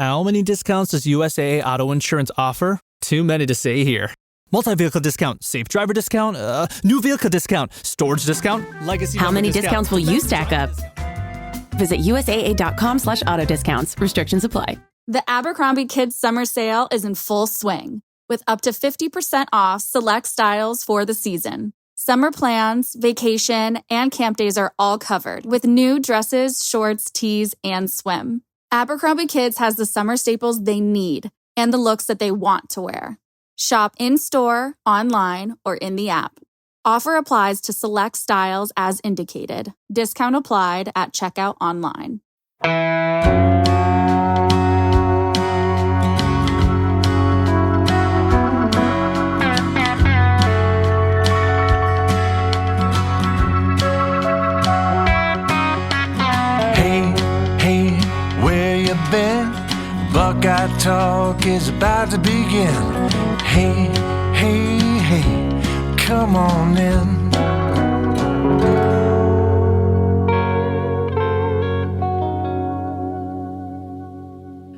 How many discounts does USAA Auto Insurance offer? Too many to say here. Multi-vehicle discount, safe driver discount, new vehicle discount, storage discount, legacy. How many discounts will you stack up? Visit USAA.com/auto discounts. Restrictions apply. The Abercrombie Kids Summer Sale is in full swing, with up to 50% off select styles for the season. Summer plans, vacation, and camp days are all covered, with new dresses, shorts, tees, and swim. Abercrombie Kids has the summer staples they need and the looks that they want to wear. Shop in-store, online, or in the app. Offer applies to select styles as indicated. Discount applied at checkout online. Hey, where you been? Buckeye Talk is about to begin. Hey, come on in.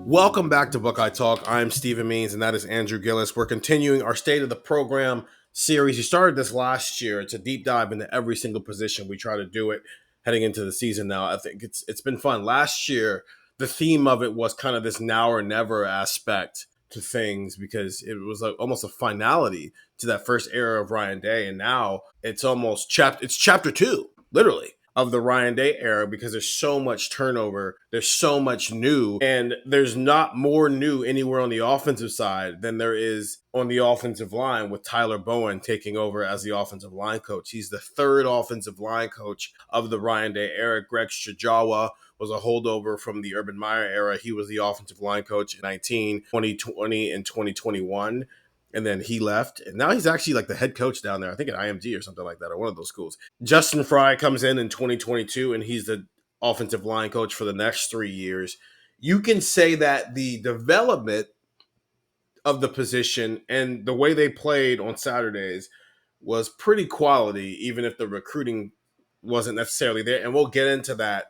Welcome back to Buckeye Talk. I'm Stephen Means, and that is Andrew Gillis. We're continuing our State of the Program series. We started this last year. It's a deep dive into every single position. We try to do it heading into the season now. I think it's been fun. Last year, the theme of it was kind of this now or never aspect to things, because it was almost a finality to that first era of Ryan Day. And now it's almost chapter 2, literally, of the Ryan Day era, because there's so much turnover. There's so much new, and there's not more new anywhere on the offensive side than there is on the offensive line, with Tyler Bowen taking over as the offensive line coach. He's the third offensive line coach of the Ryan Day era. Greg Shajawa was a holdover from the Urban Meyer era. He was the offensive line coach in 2020, and 2021. And then he left, and now he's actually like the head coach down there, I think at IMG or something like that, or one of those schools. Justin Fry comes in 2022, and he's the offensive line coach for the next 3 years. You can say that the development of the position and the way they played on Saturdays was pretty quality, even if the recruiting wasn't necessarily there. And we'll get into that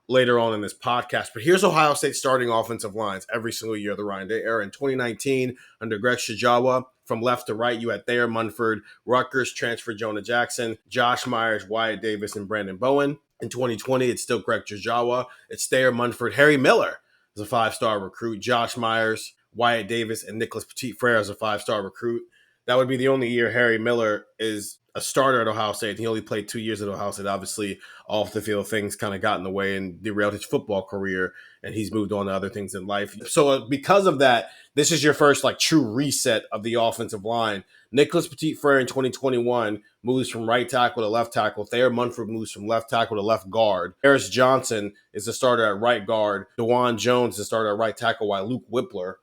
later on in this podcast. But here's Ohio State starting offensive lines every single year of the Ryan Day era. In 2019, under Greg Shajawa, from left to right, you had Thayer Munford, Rutgers transfer Jonah Jackson, Josh Myers, Wyatt Davis, and Brandon Bowen. In 2020, it's still Greg Shajawa. It's Thayer Munford. Harry Miller is a 5-star recruit. Josh Myers, Wyatt Davis, and Nicholas Petit-Frere is a 5-star recruit. That would be the only year Harry Miller is a starter at Ohio State. He only played 2 years at Ohio State. Obviously, off the field, things kind of got in the way and derailed his football career, and he's moved on to other things in life. So because of that, this is your first true reset of the offensive line. Nicholas Petit-Frere in 2021 moves from right tackle to left tackle. Thayer Munford moves from left tackle to left guard. Harris Johnson is the starter at right guard. DeJuan Jones is the starter at right tackle, while Luke Whippler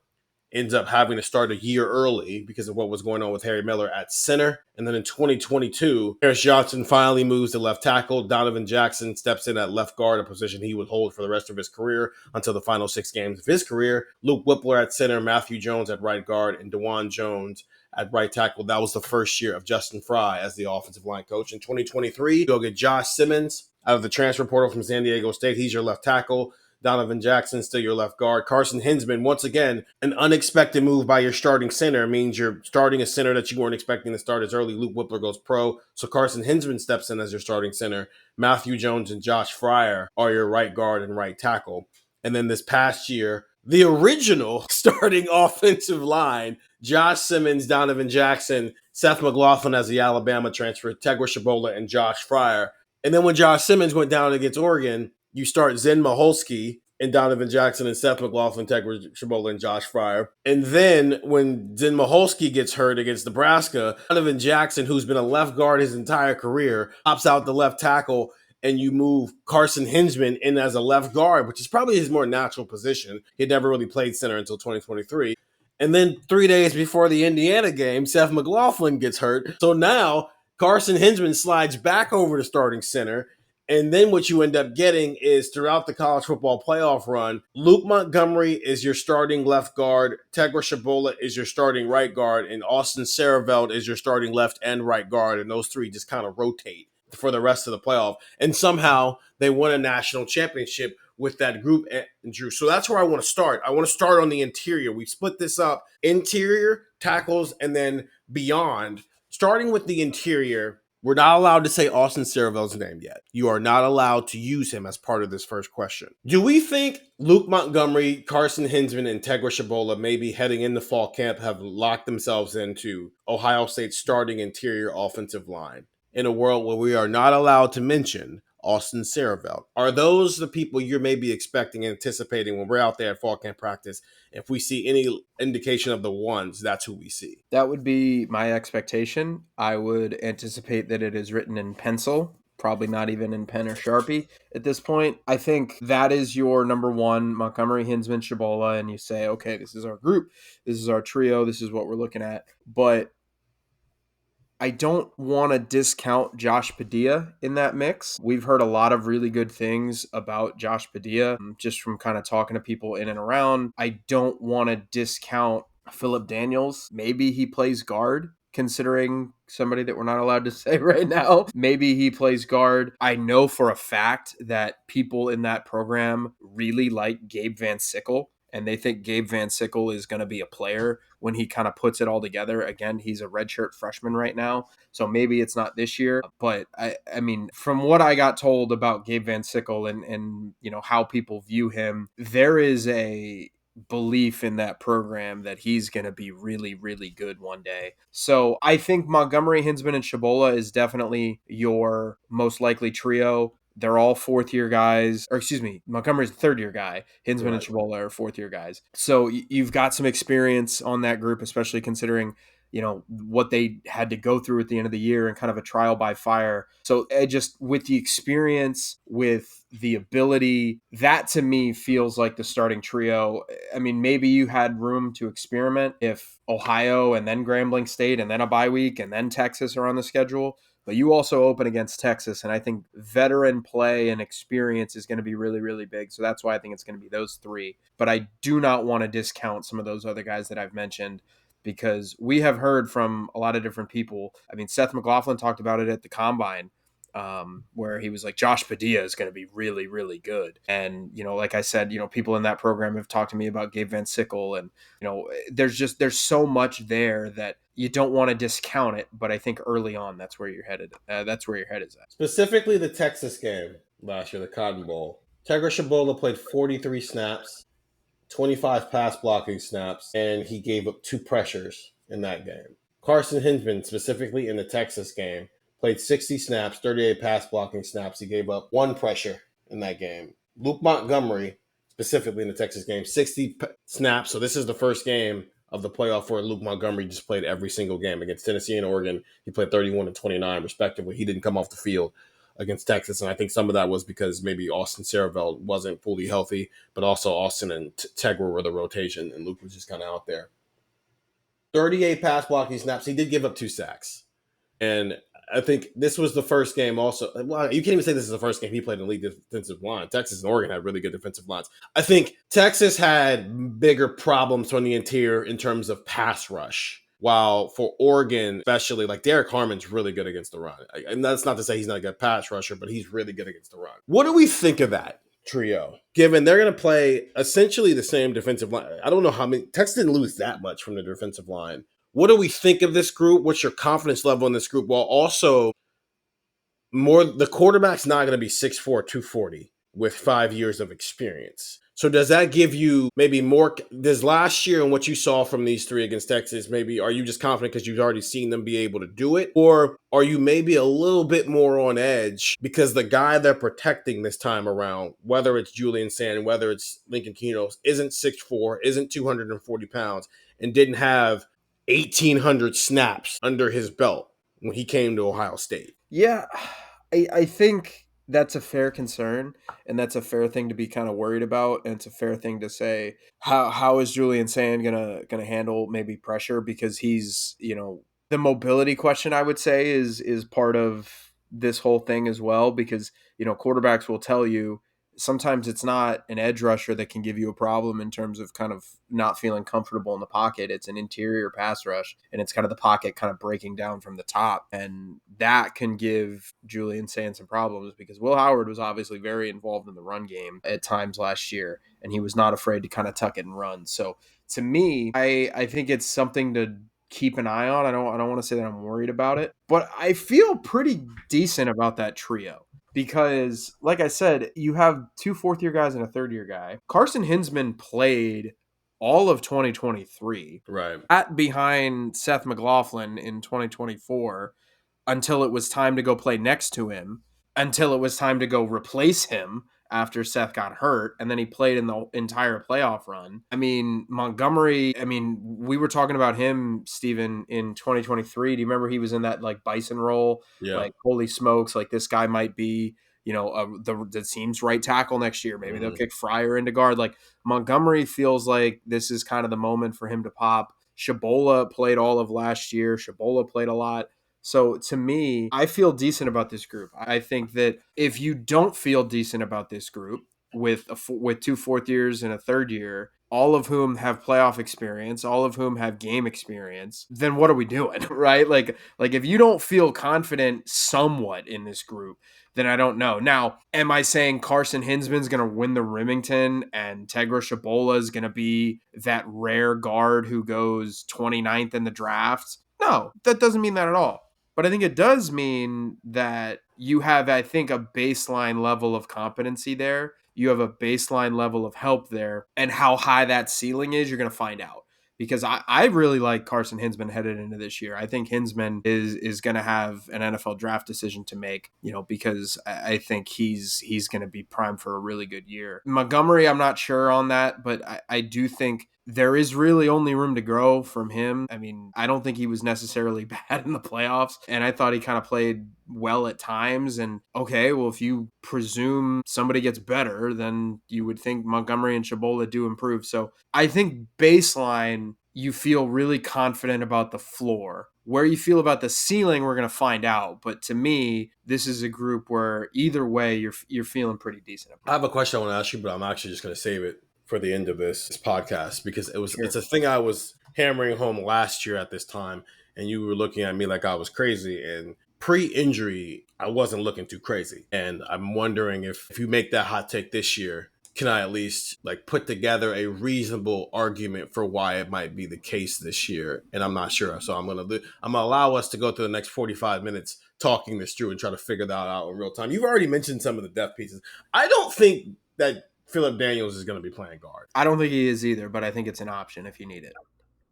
ends up having to start a year early because of what was going on with Harry Miller at center. And then in 2022, Harris Johnson finally moves to left tackle. Donovan Jackson steps in at left guard, a position he would hold for the rest of his career until the final 6 games of his career. Luke Whippler at center, Matthew Jones at right guard, and DeJuan Jones at right tackle. That was the first year of Justin Fry as the offensive line coach. In 2023, you'll get Josh Simmons out of the transfer portal from San Diego State. He's your left tackle. Donovan Jackson, still your left guard. Carson Hinsman, once again, an unexpected move by your starting center. It means you're starting a center that you weren't expecting to start as early. Luke Whippler goes pro, so Carson Hinsman steps in as your starting center. Matthew Jones and Josh Fryer are your right guard and right tackle. And then this past year, the original starting offensive line, Josh Simmons, Donovan Jackson, Seth McLaughlin as the Alabama transfer, Tegra Shabola, and Josh Fryer. And then when Josh Simmons went down against Oregon, you start Zen Maholski and Donovan Jackson and Seth McLaughlin, Tegra Shabola, and Josh Fryer. And then when Zen Maholski gets hurt against Nebraska, Donovan Jackson, who's been a left guard his entire career, pops out the left tackle, and you move Carson Hinsman in as a left guard, which is probably his more natural position. He had never really played center until 2023. And then 3 days before the Indiana game, Seth McLaughlin gets hurt. So now Carson Hinsman slides back over to starting center. And then what you end up getting is, throughout the college football playoff run, Luke Montgomery is your starting left guard, Tegra Shabola is your starting right guard, and Austin Siereveld is your starting left and right guard. And those three just kind of rotate for the rest of the playoff. And somehow they won a national championship with that group, Drew. So that's where I want to start. I want to start on the interior. We split this up: interior, tackles, and then beyond. Starting with the interior, we're not allowed to say Austin Siereveld's name yet. You are not allowed to use him as part of this first question. Do we think Luke Montgomery, Carson Hinsman, and Tegra Shabola maybe heading into fall camp have locked themselves into Ohio State's starting interior offensive line in a world where we are not allowed to mention Austin Siereveld? Are those the people you're maybe expecting and anticipating when we're out there at fall camp practice? If we see any indication of the ones, that's who we see. That would be my expectation. I would anticipate that it is written in pencil, probably not even in pen or Sharpie at this point. I think that is your number one, Montgomery, Hinsman, Shabola, and you say, okay, this is our group, this is our trio, this is what we're looking at. But I don't want to discount Josh Padilla in that mix. We've heard a lot of really good things about Josh Padilla just from kind of talking to people in and around. I don't want to discount Phillip Daniels. Maybe he plays guard, considering somebody that we're not allowed to say right now. Maybe he plays guard. I know for a fact that people in that program really like Gabe Van Sickle, and they think Gabe Van Sickle is going to be a player when he kind of puts it all together. Again, he's a redshirt freshman right now, so maybe it's not this year. But I mean, from what I got told about Gabe Van Sickle and you know how people view him, there is a belief in that program that he's going to be really, really good one day. So I think Montgomery, Hinsman, and Shabola is definitely your most likely trio. They're all fourth-year guys, or excuse me, Montgomery's a third-year guy. Hinsman and Shabola are fourth-year guys. So you've got some experience on that group, especially considering, you know, what they had to go through at the end of the year and kind of a trial by fire. So just with the experience, with the ability, that to me feels like the starting trio. I mean, maybe you had room to experiment if Ohio and then Grambling State and then a bye week and then Texas are on the schedule. But you also open against Texas, and I think veteran play and experience is going to be really, really big. So that's why I think it's going to be those three. But I do not want to discount some of those other guys that I've mentioned, because we have heard from a lot of different people. I mean, Seth McLaughlin talked about it at the Combine, where he was like, Josh Padilla is going to be really, really good. And, you know, like I said, you know, people in that program have talked to me about Gabe Van Sickle, and, you know, there's so much there that you don't want to discount it. But I think early on, that's where you're headed. That's where your head is at. Specifically the Texas game last year, the Cotton Bowl. Tegra Shabola played 43 snaps, 25 pass blocking snaps, and he gave up 2 pressures in that game. Carson Hinsman, specifically in the Texas game, played 60 snaps, 38 pass blocking snaps. He gave up 1 pressure in that game. Luke Montgomery, specifically in the Texas game, 60 snaps. So this is the first game of the playoff where Luke Montgomery just played every single game. Against Tennessee and Oregon, he played 31 and 29, respectively. He didn't come off the field against Texas, and I think some of that was because maybe Austin Siereveld wasn't fully healthy, but also Austin and Tegra were the rotation, and Luke was just kind of out there. 38 pass blocking snaps. He did give up 2 sacks. And I think this was the first game also. Well, you can't even say this is the first game he played in elite defensive line. Texas and Oregon had really good defensive lines. I think Texas had bigger problems from the interior in terms of pass rush. While for Oregon, especially, like Derek Harmon's really good against the run. And that's not to say he's not a good pass rusher, but he's really good against the run. What do we think of that trio, given they're going to play essentially the same defensive line? I don't know how many. Texas didn't lose that much from the defensive line. What do we think of this group? What's your confidence level in this group? Well, also, the quarterback's not going to be 6'4", 240 with 5 years of experience. So does that give you maybe more? Does last year and what you saw from these 3 against Texas, maybe are you just confident because you've already seen them be able to do it? Or are you maybe a little bit more on edge because the guy they're protecting this time around, whether it's Julian Sand, whether it's Lincoln Keno, isn't 6'4", isn't 240 pounds, and didn't have 1,800 snaps under his belt when he came to Ohio State? Yeah, I think that's a fair concern, and that's a fair thing to be kind of worried about, and it's a fair thing to say, how is Julian Sand gonna handle maybe pressure, because he's, you know, the mobility question, I would say, is part of this whole thing as well, because, you know, quarterbacks will tell you sometimes it's not an edge rusher that can give you a problem in terms of kind of not feeling comfortable in the pocket. It's an interior pass rush, and it's kind of the pocket kind of breaking down from the top. And that can give Julian Sand some problems because Will Howard was obviously very involved in the run game at times last year, and he was not afraid to kind of tuck it and run. So to me, I think it's something to keep an eye on. I don't want to say that I'm worried about it, but I feel pretty decent about that trio. Because, like I said, you have 2 fourth-year guys and a third-year guy. Carson Hinsman played all of 2023 Right. at behind Seth McLaughlin in 2024 until it was time to go play next to him, until it was time to go replace him after Seth got hurt, and then he played in the entire playoff run. I mean, Montgomery, we were talking about him, Steven, in 2023. Do you remember he was in that like Bison role? Yeah. Like, holy smokes, like this guy might be, the team's right tackle next year. Maybe they'll kick Fryer into guard. Like, Montgomery feels like this is kind of the moment for him to pop. Shabola played all of last year. Shabola played a lot. So to me, I feel decent about this group. I think that if you don't feel decent about this group with 2 fourth years and a third year, all of whom have playoff experience, all of whom have game experience, then what are we doing, right? Like if you don't feel confident somewhat in this group, then I don't know. Now, am I saying Carson Hinsman's going to win the Remington and Tegra Shabola is going to be that rare guard who goes 29th in the draft? No, that doesn't mean that at all. But I think it does mean that you have, I think, a baseline level of competency there. You have a baseline level of help there. And how high that ceiling is, you're going to find out. Because I really like Carson Hinsman headed into this year. I think Hinsman is going to have an NFL draft decision to make, because I think he's going to be primed for a really good year. Montgomery, I'm not sure on that, but I do think there is really only room to grow from him. I mean, I don't think he was necessarily bad in the playoffs, and I thought he kind of played well at times. And okay, well, if you presume somebody gets better, then you would think Montgomery and Shabola do improve. So I think baseline, you feel really confident about the floor. Where you feel about the ceiling, we're going to find out. But to me, this is a group where either way, you're feeling pretty decent. I have a question I want to ask you, but I'm actually just going to save it for the end of this podcast because it's a thing I was hammering home last year at this time, and you were looking at me like I was crazy. And pre-injury, I wasn't looking too crazy. And I'm wondering if you make that hot take this year, can I at least like put together a reasonable argument for why it might be the case this year? And I'm not sure. So I'm gonna allow us to go through the next 45 minutes talking this through and try to figure that out in real time. You've already mentioned some of the depth pieces. I don't think that Phillip Daniels is going to be playing guard. I don't think he is either, but I think it's an option if you need it.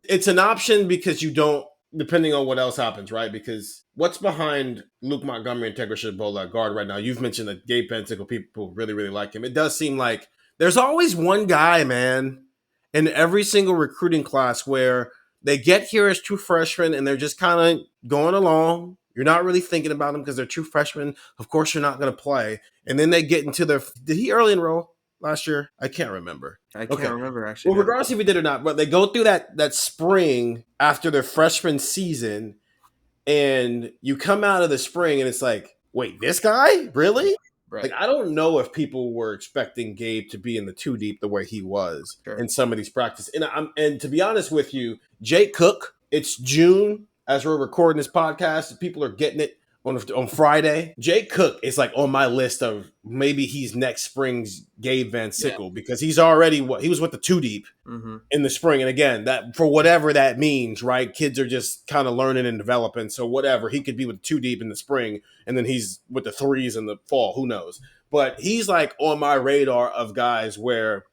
It's an option because you don't, depending on what else happens, right? Because what's behind Luke Montgomery and Tegra Shabola at guard right now? You've mentioned that Gabe Bensicle, people really, really like him. It does seem like there's always one guy, man, in every single recruiting class where they get here as true freshmen and they're just kind of going along. You're not really thinking about them because they're true freshmen. Of course, you're not going to play. And then they get into their – did he early enroll last year? I can't remember. I can't remember, actually. Well, regardless if he did or not, but they go through that spring after their freshman season, and you come out of the spring, and it's like, wait, this guy? Really? Right. Like, I don't know if people were expecting Gabe to be in the 2 deep the way he was in some of these practices. And to be honest with you, Jake Cook, it's June as we're recording this podcast. People are getting it on Friday. Jake Cook is like on my list of maybe he's next spring's Gabe Van Sickle because he's already he was with the 2 deep in the spring. And again, that for whatever that means, right? Kids are just kind of learning and developing. So whatever, he could be with 2 deep in the spring and then he's with the 3s in the fall. Who knows? But he's like on my radar of guys where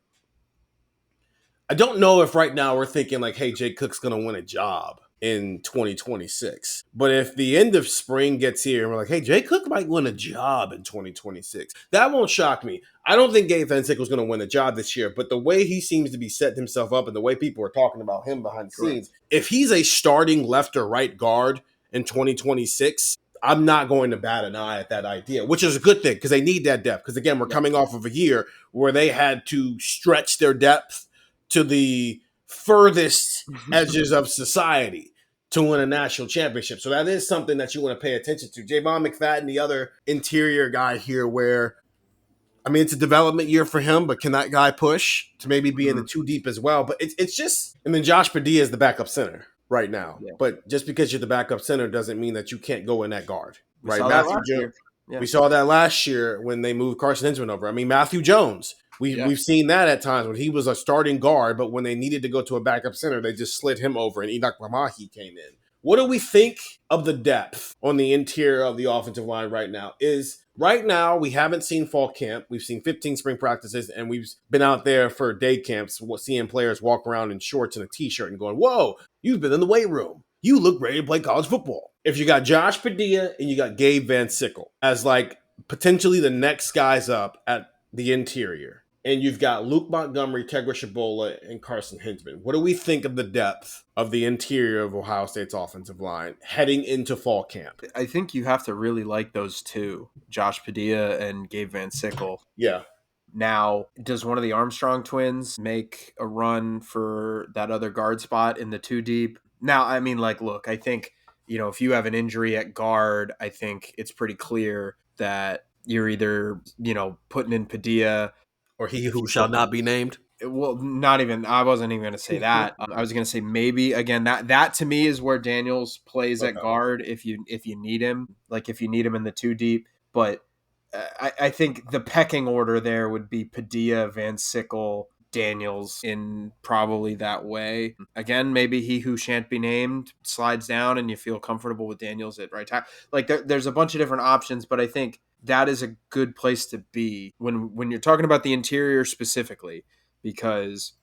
I don't know if right now we're thinking like, hey, Jake Cook's going to win a job in 2026. But if the end of spring gets here and we're like, hey, Jay Cook might win a job in 2026, that won't shock me. I don't think Gabe Van Sickle is going to win a job this year, but the way he seems to be setting himself up and the way people are talking about him behind the scenes, if he's a starting left or right guard in 2026, I'm not going to bat an eye at that idea, which is a good thing because they need that depth. Because again, we're coming off of a year where they had to stretch their depth to the furthest edges of society to win a national championship. So that is something that you want to pay attention to. Javon McFadden, the other interior guy here, where I mean, it's a development year for him, but can that guy push to maybe be in the 2 deep as well? But it's just, and then Josh Padilla is the backup center right now. Yeah. But just because you're the backup center doesn't mean that you can't go in that guard, We right? saw that last year. Yeah. We saw that last year when they moved Carson Hinzman over. I mean, Matthew Jones, we've seen that at times when he was a starting guard, but when they needed to go to a backup center, they just slid him over and Enoch Mamahi came in. What do we think of the depth on the interior of the offensive line right now? Right now, we haven't seen fall camp. We've seen 15 spring practices, and we've been out there for day camps seeing players walk around in shorts and a T-shirt and going, whoa, you've been in the weight room. You look ready to play college football. If you got Josh Padilla and you got Gabe Van Sickle as like potentially the next guys up at the interior, and you've got Luke Montgomery, Tegra Shabola, and Carson Hinzman, what do we think of the depth of the interior of Ohio State's offensive line heading into fall camp? I think you have to really like those two, Josh Padilla and Gabe Van Sickle. Yeah. Now, does one of the Armstrong twins make a run for that other guard spot in the 2 deep? Now, I mean, like, look, I think, if you have an injury at guard, I think it's pretty clear that you're either, putting in Padilla or he who shall not be named. Well, not even. I wasn't even going to say that. I was going to say maybe again. That to me is where Daniels plays at guard if you need him, like if you need him in the 2 deep. But I think the pecking order there would be Padilla, Van Sickle, Daniels in probably that way. Again, maybe he who shan't be named slides down, and you feel comfortable with Daniels at right tackle. Like there's a bunch of different options, but I think that is a good place to be when you're talking about the interior specifically. Because,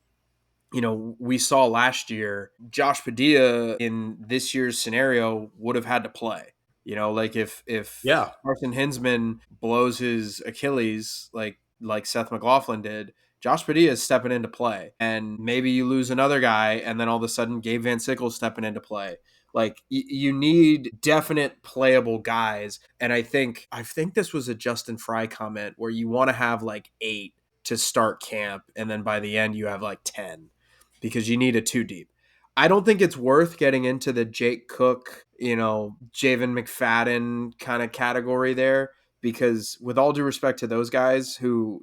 we saw last year, Josh Padilla in this year's scenario would have had to play. Like if Carson Hinzman blows his Achilles like Seth McLaughlin did, Josh Padilla is stepping into play. And maybe you lose another guy, and then all of a sudden Gabe Van Sickle is stepping into play. Like you need definite playable guys. And I think this was a Justin Fry comment where you want to have like 8 to start camp, and then by the end you have like 10 because you need a 2 deep. I don't think it's worth getting into the Jake Cook, Javen McFadden kind of category there, because with all due respect to those guys who,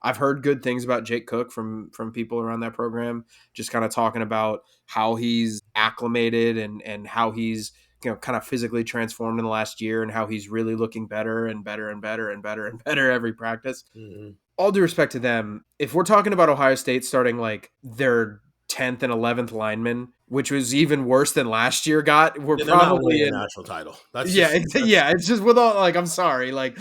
I've heard good things about Jake Cook from people around that program, just kind of talking about how he's acclimated and how he's kind of physically transformed in the last year and how he's really looking better and better and better and better and better every practice. Mm-hmm. All due respect to them, if we're talking about Ohio State starting like their 10th and 11th linemen, which was even worse than last year we're probably in a national title. It's just with all, like, I'm sorry. Like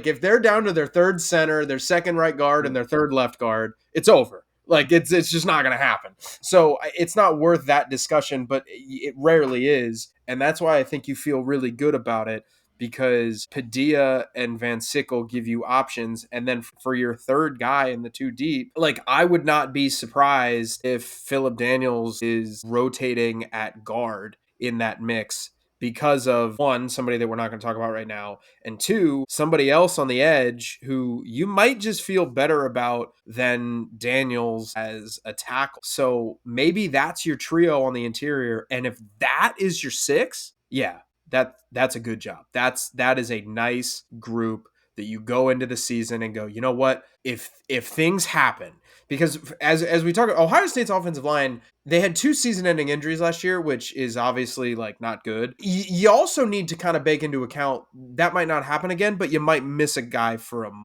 if they're down to their 3rd center, their 2nd right guard, and their 3rd left guard, it's over. Like it's just not going to happen. So it's not worth that discussion, but it rarely is. And that's why I think you feel really good about it, because Padilla and Van Sickle give you options. And then for your 3rd guy in the 2 deep, like I would not be surprised if Phillip Daniels is rotating at guard in that mix because of, 1, somebody that we're not going to talk about right now, and 2, somebody else on the edge who you might just feel better about than Daniels as a tackle. So maybe that's your trio on the interior. And if that is your 6, that's a good job. That is a nice group that you go into the season and go, you know what? If things happen, because as we talk, Ohio State's offensive line, they had 2 season-ending injuries last year, which is obviously like not good. You also need to kind of bake into account that might not happen again, but you might miss a guy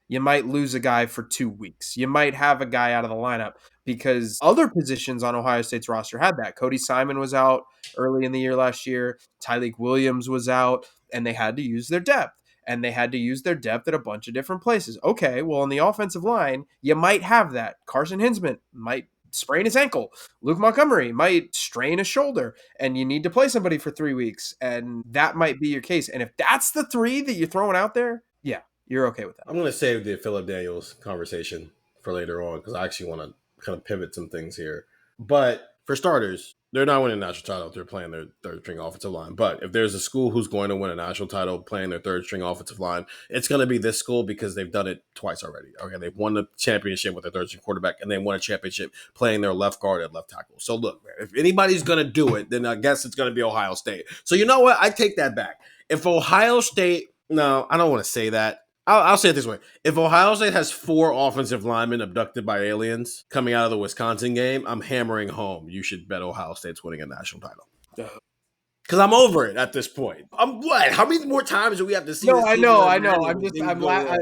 you might lose a guy for 2 weeks. You might have a guy out of the lineup because other positions on Ohio State's roster had that. Cody Simon was out early in the year last year. Tyleik Williams was out, and they had to use their depth. And they had to use their depth at a bunch of different places. Okay, well, on the offensive line, you might have that. Carson Hinzman might sprain his ankle. Luke Montgomery might strain a shoulder, and you need to play somebody for 3 weeks, and that might be your case. And if that's the 3 that you're throwing out there, yeah, you're okay with that. I'm going to save the Phillip Daniels conversation for later on because I actually want to kind of pivot some things here. But for starters, they're not winning a national title if they're playing their 3rd string offensive line. But if there's a school who's going to win a national title playing their 3rd string offensive line, it's going to be this school because they've done it twice already. Okay, they've won the championship with their 3rd string quarterback, and they won a championship playing their left guard at left tackle. So look, man, if anybody's going to do it, then I guess it's going to be Ohio State. So you know what? I take that back. If Ohio State, no, I don't want to say that. I'll say it this way. If Ohio State has 4 offensive linemen abducted by aliens coming out of the Wisconsin game, I'm hammering home. You should bet Ohio State's winning a national title. Because I'm over it at this point. I'm what? How many more times do we have to see No, this? I know. I'm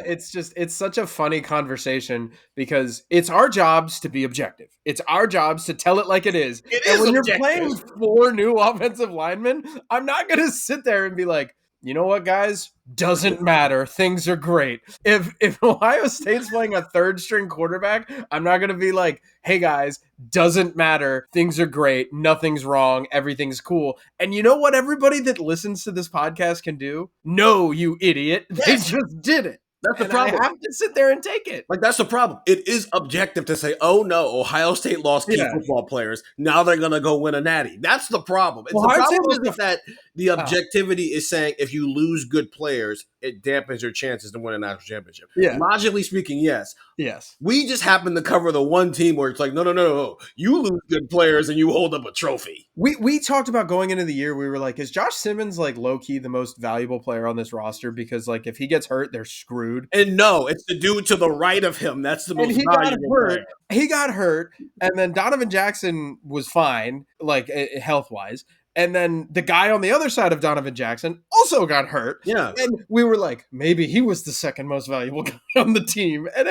It's such a funny conversation because it's our jobs to be objective. It's our jobs to tell it like it is. It and is when objective. you're playing 4 new offensive linemen, I'm not going to sit there and be like, you know what, guys? Doesn't matter. Things are great. If Ohio State's playing a 3rd string quarterback, I'm not going to be like, hey, guys, doesn't matter. Things are great. Nothing's wrong. Everything's cool. And you know what everybody that listens to this podcast can do? No, you idiot. They just did it. That's the problem. I have to sit there and take it. Like, that's the problem. It is objective to say, oh no, Ohio State lost key football players. Now they're going to go win a natty. That's the problem. The problem is that the objectivity is saying if you lose good players, it dampens your chances to win a national championship. Yeah. Logically speaking, yes. Yes. We just happen to cover the one team where it's like, no. You lose good players and you hold up a trophy. We talked about going into the year, we were like, is Josh Simmons like low-key the most valuable player on this roster? Because like if he gets hurt, they're screwed. And no, it's the dude to the right of him. That's the most valuable player. He got hurt, and then Donovan Jackson was fine, like health-wise. And then the guy on the other side of Donovan Jackson also got hurt. Yeah. And we were like, maybe he was the second most valuable guy on the team. And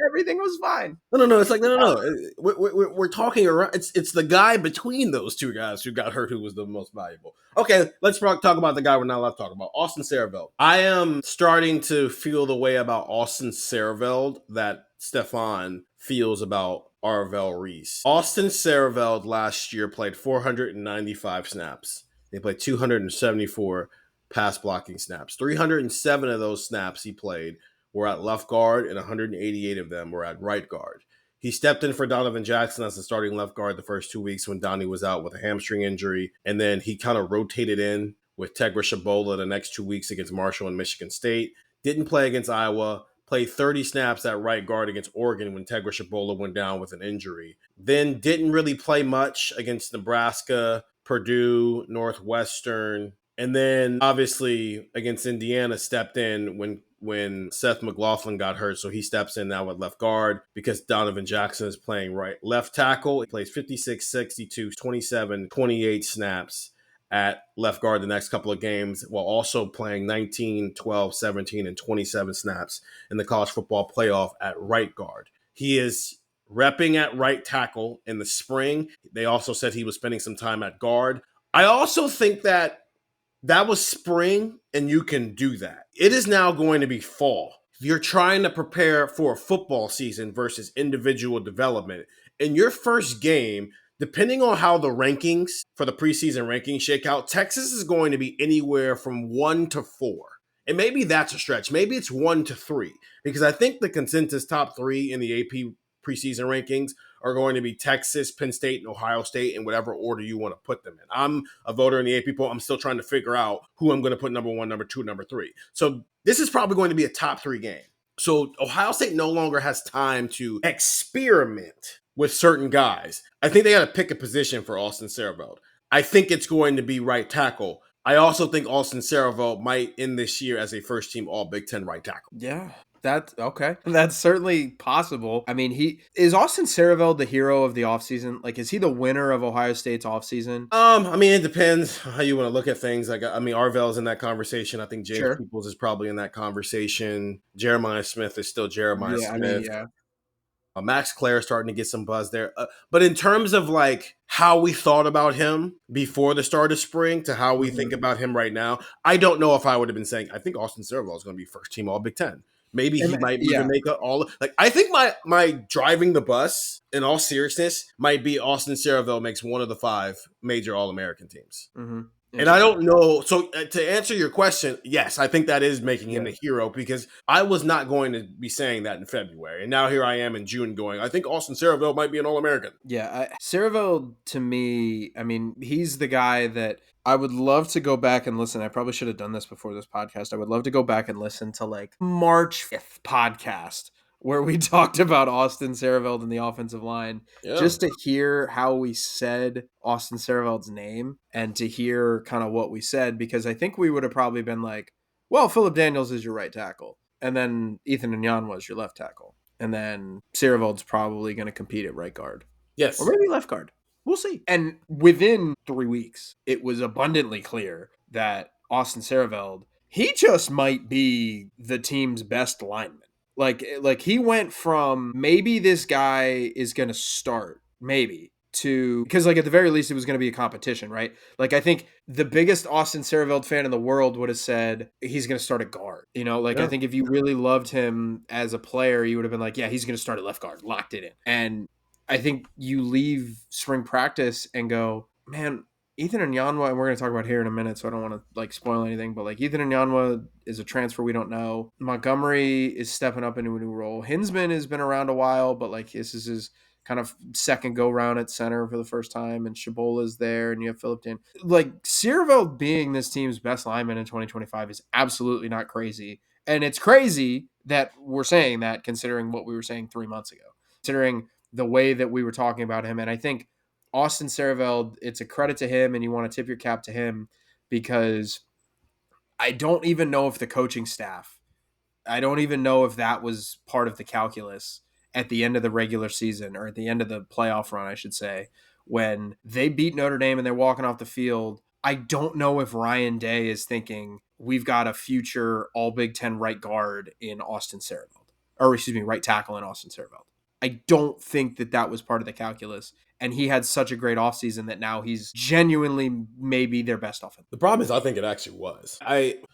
everything was fine. No. It's like, no. We're talking around. It's the guy between those two guys who got hurt who was the most valuable. Okay, let's talk about the guy we're not allowed to talk about, Austin Siereveld. I am starting to feel the way about Austin Siereveld that Stefan feels about Arvell Reese. Austin Siereveld last year played 495 snaps. They played 274 pass blocking snaps. 307 of those snaps he played were at left guard, and 188 of them were at right guard. He stepped in for Donovan Jackson as the starting left guard the first 2 weeks when Donnie was out with a hamstring injury, and then he kind of rotated in with Tegra Shabola the next 2 weeks against Marshall and Michigan State. Didn't play against Iowa. Played 30 snaps at right guard against Oregon when Tegra Shabola went down with an injury. Then didn't really play much against Nebraska, Purdue, Northwestern. And then obviously against Indiana stepped in when Seth McLaughlin got hurt. So he steps in now at left guard because Donovan Jackson is playing left tackle. He plays 56, 62, 27, 28 snaps at left guard the next couple of games while also playing 19, 12, 17, and 27 snaps in the college football playoff at right guard. He is repping at right tackle in the spring. They also said he was spending some time at guard. I also think that was spring and you can do that. It is now going to be fall. You're trying to prepare for a football season versus individual development. In your first game, depending on how the rankings for the preseason rankings shake out, Texas is going to be anywhere from 1 to 4. And maybe that's a stretch. Maybe it's 1 to 3. Because I think the consensus top 3 in the AP preseason rankings are going to be Texas, Penn State, and Ohio State in whatever order you want to put them in. I'm a voter in the AP poll. I'm still trying to figure out who I'm going to put number 1, number 2, number 3. So this is probably going to be a top 3 game. So Ohio State no longer has time to experiment with certain guys. I think they got to pick a position for Austin Siereveld. I think it's going to be right tackle. I also think Austin Siereveld might end this year as a first-team All-Big Ten right tackle. Yeah, that's okay. That's certainly possible. I mean, is Austin Siereveld the hero of the offseason? Like, is he the winner of Ohio State's offseason? I mean, it depends how you want to look at things. Like, I mean, Arvell's in that conversation. I think James Peoples is probably in that conversation. Jeremiah Smith is still Jeremiah Smith. I mean, yeah. Max Clare starting to get some buzz there. But in terms of like how we thought about him before the start of spring to how we think about him right now, I don't know if I would have been saying, I think Austin Siereveld is going to be first team All Big Ten. Maybe he might even make I think my driving the bus in all seriousness might be Austin Siereveld makes one of the 5 major All-American teams. Mm-hmm. And I don't know. So to answer your question, yes, I think that is making him the hero because I was not going to be saying that in February. And now here I am in June going, I think Austin Siereveld might be an All-American. Yeah. Siereveld, to me, I mean, he's the guy that I would love to go back and listen. I probably should have done this before this podcast. I would love to go back and listen to like March 5th podcast where we talked about Austin Siereveld and the offensive line, just to hear how we said Austin Siereveld's name and to hear kind of what we said, because I think we would have probably been like, well, Phillip Daniels is your right tackle. And then Ethan Onianwa is your left tackle. And then Siereveld's probably going to compete at right guard. Yes. Or maybe left guard. We'll see. And within 3 weeks, it was abundantly clear that Austin Siereveld, he just might be the team's best lineman. Like he went from maybe this guy is going to start, maybe, to, because like at the very least it was going to be a competition, right? Like I think the biggest Austin Siereveld fan in the world would have said he's going to start at guard. You know, like I think if you really loved him as a player, you would have been like, yeah, he's going to start at left guard, locked it in. And I think you leave spring practice and go, man, Ethan Onianwa, and we're going to talk about here in a minute, so I don't want to like spoil anything, but like Ethan Onianwa is a transfer we don't know. Montgomery is stepping up into a new role. Hinsman has been around a while, but like this is his kind of second go round at center for the first time, and Shabola's there, and you have Philip Dan. Like Siereveld being this team's best lineman in 2025 is absolutely not crazy. And it's crazy that we're saying that considering what we were saying 3 months ago, considering the way that we were talking about him. And I think Austin Siereveld, it's a credit to him, and you want to tip your cap to him, because I don't even know if the coaching staff, I don't even know if that was part of the calculus at the end of the regular season, or at the end of the playoff run, I should say, when they beat Notre Dame and they're walking off the field. I don't know if Ryan Day is thinking we've got a future all Big Ten right guard in Austin Siereveld, or excuse me, right tackle in Austin Siereveld. I don't think that was part of the calculus. And he had such a great offseason that now he's genuinely maybe their best offense. The problem is I think it actually was.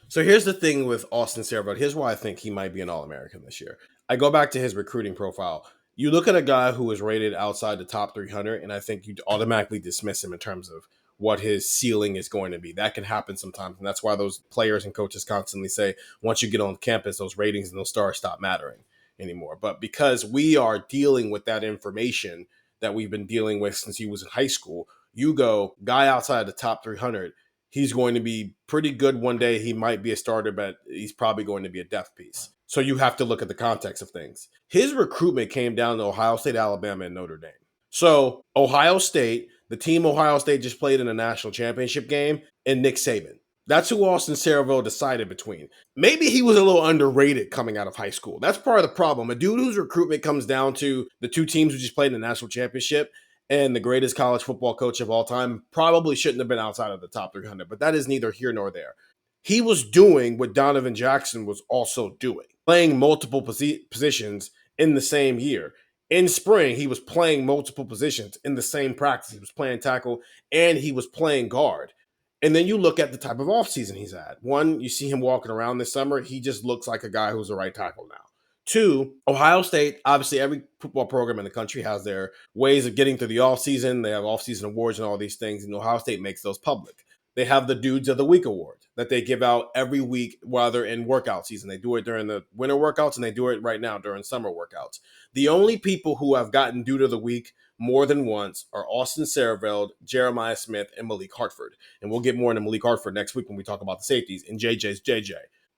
So here's the thing with Austin Siereveld. Here's why I think he might be an All-American this year. I go back to his recruiting profile. You look at a guy who was rated outside the top 300, and I think you automatically dismiss him in terms of what his ceiling is going to be. That can happen sometimes, and that's why those players and coaches constantly say, once you get on campus, those ratings and those stars stop mattering anymore. But because we are dealing with that information that we've been dealing with since he was in high school, you go, guy outside the top 300, he's going to be pretty good one day. He might be a starter, but he's probably going to be a depth piece. So you have to look at the context of things. His recruitment came down to Ohio State, Alabama, and Notre Dame. So Ohio State, the team Ohio State just played in a national championship game, and Nick Saban. That's who Austin Siereveld decided between. Maybe he was a little underrated coming out of high school. That's part of the problem. A dude whose recruitment comes down to the two teams who just played in the national championship and the greatest college football coach of all time probably shouldn't have been outside of the top 300, but that is neither here nor there. He was doing what Donovan Jackson was also doing, playing multiple positions in the same year. In spring, he was playing multiple positions in the same practice. He was playing tackle and he was playing guard. And then you look at the type of offseason he's had. One, you see him walking around this summer. He just looks like a guy who's a right tackle now. Two, Ohio State, obviously every football program in the country has their ways of getting through the offseason. They have offseason awards and all these things, and Ohio State makes those public. They have the Dudes of the Week award that they give out every week while they're in workout season. They do it during the winter workouts, and they do it right now during summer workouts. The only people who have gotten Dude of the Week more than once are Austin Siereveld, Jeremiah Smith, and Malik Hartford. And we'll get more into Malik Hartford next week when we talk about the safeties, and JJ's JJ.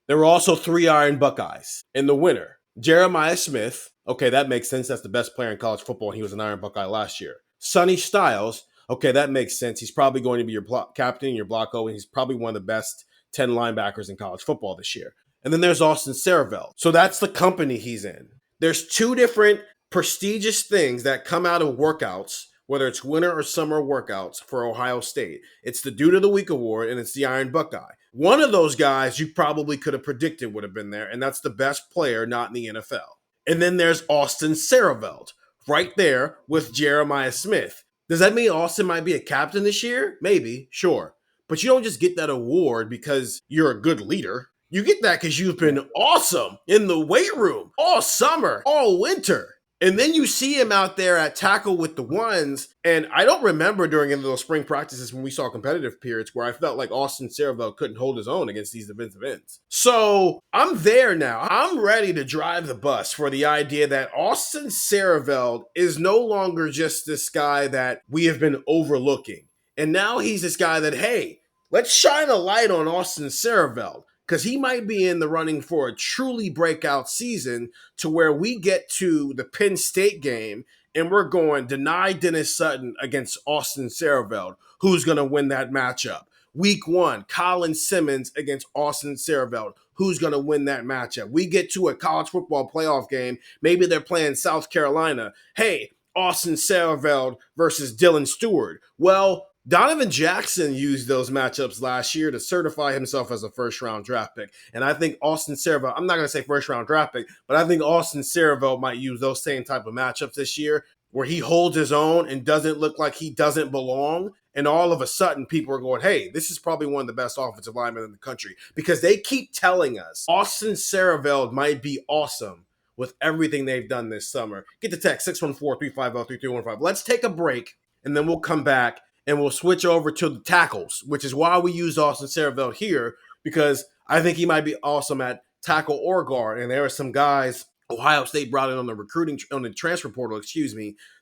There were also 3 Iron Buckeyes in the winter. Jeremiah Smith, okay, that makes sense. That's the best player in college football, and he was an Iron Buckeye last year. Sonny Styles, okay, that makes sense. He's probably going to be your captain, your blocko, and he's probably one of the best 10 linebackers in college football this year. And then there's Austin Siereveld. So that's the company he's in. There's 2 different prestigious things that come out of workouts, whether it's winter or summer workouts for Ohio State. It's the Dude of the Week award, and it's the Iron Buckeye. One of those guys you probably could have predicted would have been there, and that's the best player not in the NFL. And then there's Austin Siereveld, right there with Jeremiah Smith. Does that mean Austin might be a captain this year? Maybe, sure. But you don't just get that award because you're a good leader. You get that because you've been awesome in the weight room all summer, all winter. And then you see him out there at tackle with the ones. And I don't remember during any of those spring practices when we saw competitive periods where I felt like Austin Siereveld couldn't hold his own against these defensive ends. So I'm there now. I'm ready to drive the bus for the idea that Austin Siereveld is no longer just this guy that we have been overlooking. And now he's this guy that, hey, let's shine a light on Austin Siereveld, because he might be in the running for a truly breakout season to where we get to the Penn State game and we're going deny Dennis Sutton against Austin Siereveld. Who's going to win that matchup? Week 1, Colin Simmons against Austin Siereveld. Who's going to win that matchup? We get to a college football playoff game. Maybe they're playing South Carolina. Hey, Austin Siereveld versus Dylan Stewart. Well, Donovan Jackson used those matchups last year to certify himself as a first-round draft pick. And I think Austin Siereveld, I'm not going to say first-round draft pick, but I think Austin Siereveld might use those same type of matchups this year where he holds his own and doesn't look like he doesn't belong. And all of a sudden, people are going, hey, this is probably one of the best offensive linemen in the country. Because they keep telling us Austin Siereveld might be awesome with everything they've done this summer. Get the text, 614-350-3315. Let's take a break, and then we'll come back, and we'll switch over to the tackles, which is why we use Austin Siereveld here, because I think he might be awesome at tackle or guard. And there are some guys Ohio State brought in on the transfer portal,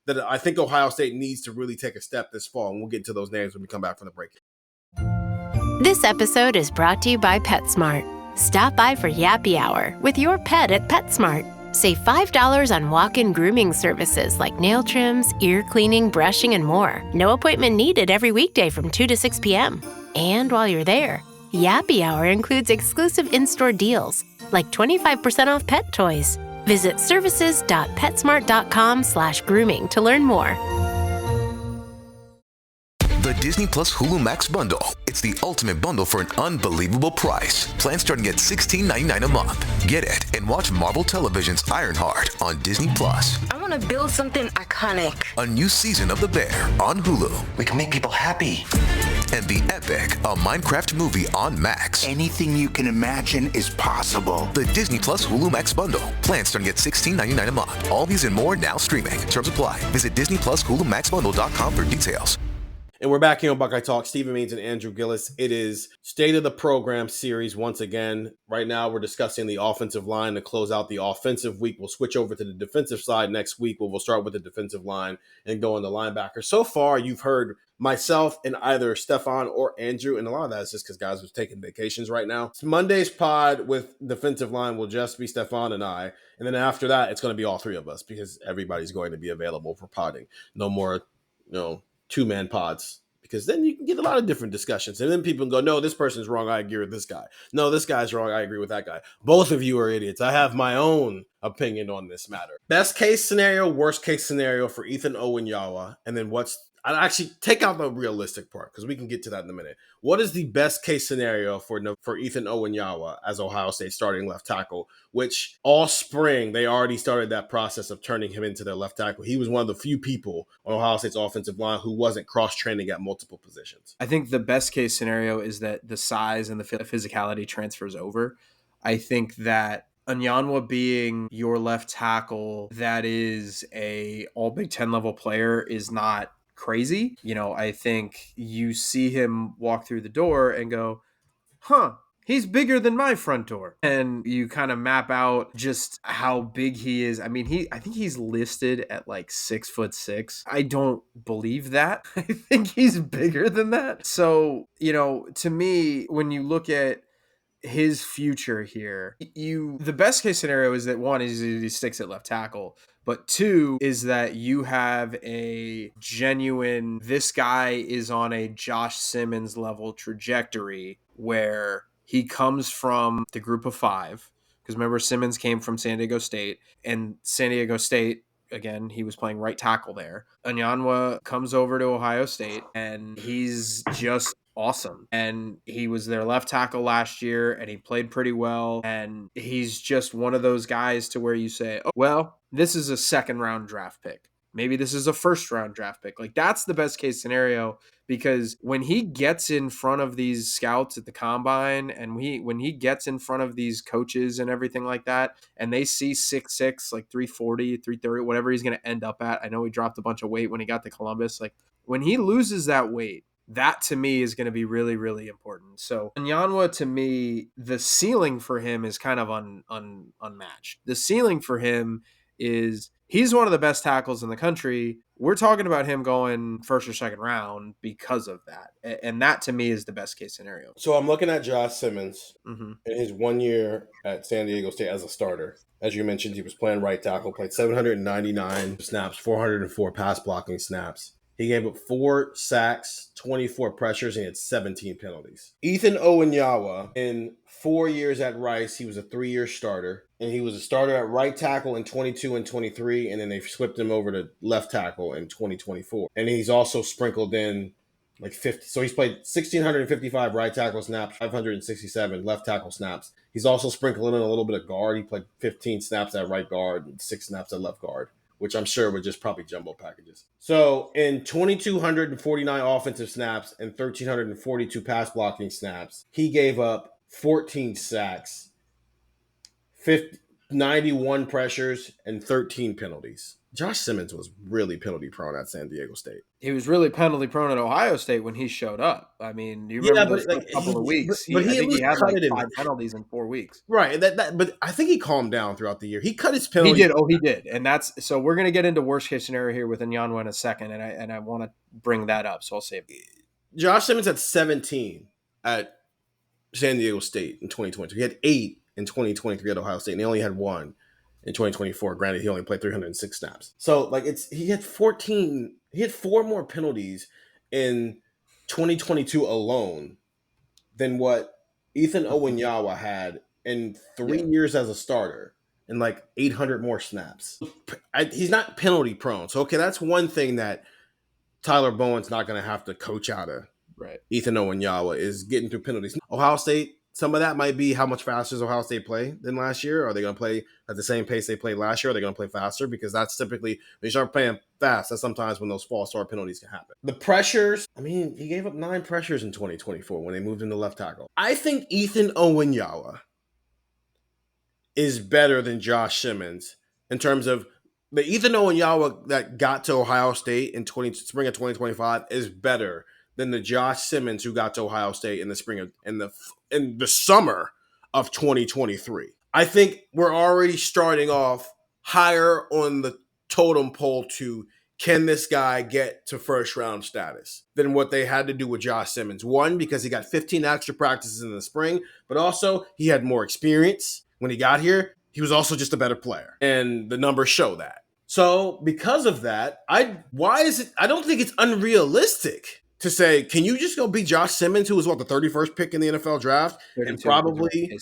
that I think Ohio State needs to really take a step this fall. And we'll get into those names when we come back from the break. This episode is brought to you by PetSmart. Stop by for Yappy Hour with your pet at PetSmart. Save $5 on walk-in grooming services like nail trims, ear cleaning, brushing, and more. No appointment needed every weekday from 2 to 6 p.m. And while you're there, Yappy Hour includes exclusive in-store deals like 25% off pet toys. Visit services.petsmart.com/grooming to learn more. The Disney Plus Hulu Max bundle. It's the ultimate bundle for an unbelievable price. Plans starting at $16.99 a month. Get it and watch Marvel Television's Ironheart on Disney Plus. I want to build something iconic. A new season of The Bear on Hulu. We can make people happy. And The Epic, a Minecraft movie on Max. Anything you can imagine is possible. The Disney Plus Hulu Max bundle. Plans starting at $16.99 a month. All these and more now streaming. Terms apply. Visit DisneyPlusHuluMaxBundle.com for details. And we're back here on Buckeye Talk. Stephen Means and Andrew Gillis. It is State of the Program series once again. Right now, we're discussing the offensive line to close out the offensive week. We'll switch over to the defensive side next week, where we'll start with the defensive line and go on the linebacker. So far, you've heard myself and either Stefan or Andrew, and a lot of that is just because guys are taking vacations right now. Monday's pod with defensive line will just be Stefan and I. And then after that, it's going to be all three of us because everybody's going to be available for podding. No more, two-man pods, because then you can get a lot of different discussions. And then people go, no, this person's wrong. I agree with this guy. No, this guy's wrong. I agree with that guy. Both of you are idiots. I have my own opinion on this matter. Best case scenario, worst case scenario for Ethan Onianwa. And then I'll actually take out the realistic part because we can get to that in a minute. What is the best case scenario for Ethan Onianwa as Ohio State starting left tackle, which all spring they already started that process of turning him into their left tackle. He was one of the few people on Ohio State's offensive line who wasn't cross-training at multiple positions. I think the best case scenario is that the size and the physicality transfers over. I think that Onianwa being your left tackle that is a all Big Ten level player is not crazy. I think you see him walk through the door and go, he's bigger than my front door. And you kind of map out just how big he is. I mean, I think he's listed at like 6'6". I don't believe that. I think he's bigger than that. So, to me, when you look at his future here, the best case scenario is that one is he sticks at left tackle, but two is that you have a genuine, this guy is on a Josh Simmons level trajectory where he comes from the group of five. Because remember, Simmons came from San Diego State, and San Diego State, again, he was playing right tackle there. Onianwa comes over to Ohio State, and he's just awesome. And he was their left tackle last year, and he played pretty well. And he's just one of those guys to where you say, oh, well, this is a second-round draft pick. Maybe this is a first-round draft pick. Like, that's the best-case scenario, because when he gets in front of these scouts at the combine, and when he gets in front of these coaches and everything like that, and they see 6'6", like 340, 330, whatever he's going to end up at. I know he dropped a bunch of weight when he got to Columbus. Like, when he loses that weight, that to me is going to be really, really important. So Onianwa, to me, the ceiling for him is kind of unmatched. The ceiling for him is he's one of the best tackles in the country. We're talking about him going first or second round because of that. And that to me is the best case scenario. So I'm looking at Josh Simmons in his 1 year at San Diego State as a starter. As you mentioned, he was playing right tackle, played 799 snaps, 404 pass blocking snaps. He gave up 4 sacks, 24 pressures, and he had 17 penalties. Ethan Onianwa, in 4 years at Rice, he was a 3-year starter, and he was a starter at right tackle in 22 and 23, and then they flipped him over to left tackle in 2024. And he's also sprinkled in like 50. So he's played 1,655 right tackle snaps, 567 left tackle snaps. He's also sprinkled in a little bit of guard. He played 15 snaps at right guard and 6 snaps at left guard, which I'm sure were just probably jumbo packages. So in 2,249 offensive snaps and 1,342 pass blocking snaps, he gave up 14 sacks, 91 pressures, and 13 penalties. Josh Simmons was really penalty prone at San Diego State. He was really penalty prone at Ohio State when he showed up. I mean, you remember those couple of weeks? I think he had like 5 penalties in 4 weeks. Right. But I think he calmed down throughout the year. He cut his penalty. He did. Oh, he did. And that's so we're going to get into worst case scenario here with Onianwa in a second, and I want to bring that up. So I'll save it. Josh Simmons had 17 at San Diego State in 2022. He had 8 in 2023 at Ohio State, and he only had 1 in 2024. Granted, he only played 306 snaps. So like he had 14. He had 4 more penalties in 2022 alone than what Ethan Onianwa had in 3 years as a starter and like 800 more snaps. He's not penalty prone. So okay, that's one thing that Tyler Bowen's not going to have to coach out of. Right. Ethan Onianwa is getting through penalties. Ohio State, some of that might be how much faster does Ohio State play than last year? Are they going to play at the same pace they played last year? Are they going to play faster? Because that's typically, when you start playing fast, that's sometimes when those false start penalties can happen. The pressures, I mean, he gave up 9 pressures in 2024 when they moved him to left tackle. I think Ethan Onianwa is better than Josh Simmons in terms of the Ethan Onianwa that got to Ohio State in spring of 2025 is better than the Josh Simmons who got to Ohio State in the spring of in the summer of 2023. I think we're already starting off higher on the totem pole to can this guy get to first round status than what they had to do with Josh Simmons. One, because he got 15 extra practices in the spring, but also he had more experience when he got here. He was also just a better player, and the numbers show that. So because of that, I don't think it's unrealistic to say, can you just go beat Josh Simmons, who was the 31st pick in the NFL draft, and probably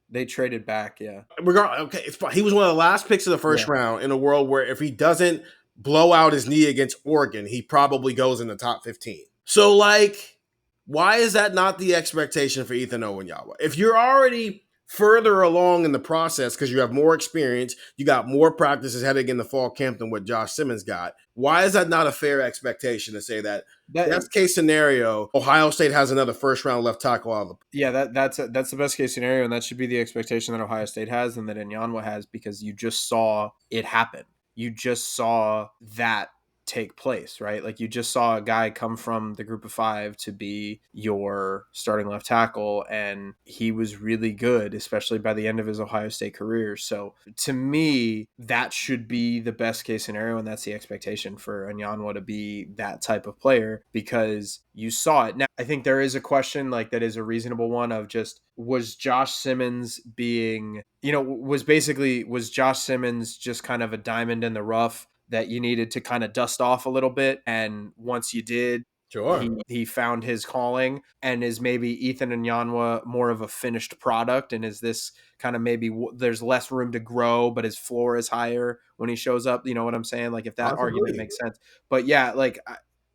they traded back, yeah. Okay, he was one of the last picks of the first round in a world where if he doesn't blow out his knee against Oregon, he probably goes in the top 15. So, like, why is that not the expectation for Ethan Onianwa? If you're already further along in the process because you have more experience, you got more practices heading in the fall camp than what Josh Simmons got, why is that not a fair expectation to say that best case scenario, Ohio State has another first round left tackle out of the... Yeah, that's the best case scenario, and that should be the expectation that Ohio State has and that Onianwa has, because you just saw it happen. You just saw that take place, right? Like, you just saw a guy come from the group of 5 to be your starting left tackle, and he was really good, especially by the end of his Ohio State career. So to me, that should be the best case scenario, and that's the expectation for Onianwa to be that type of player, because you saw it. Now, I think there is a question, like, that is a reasonable one, of just, was Josh Simmons being, was Josh Simmons just kind of a diamond in the rough that you needed to kind of dust off a little bit, and once you did, sure, he found his calling? And is maybe Ethan Onianwa more of a finished product, and is this kind of maybe there's less room to grow, but his floor is higher when he shows up? You know what I'm saying? Like, if that argument makes sense. But yeah, like,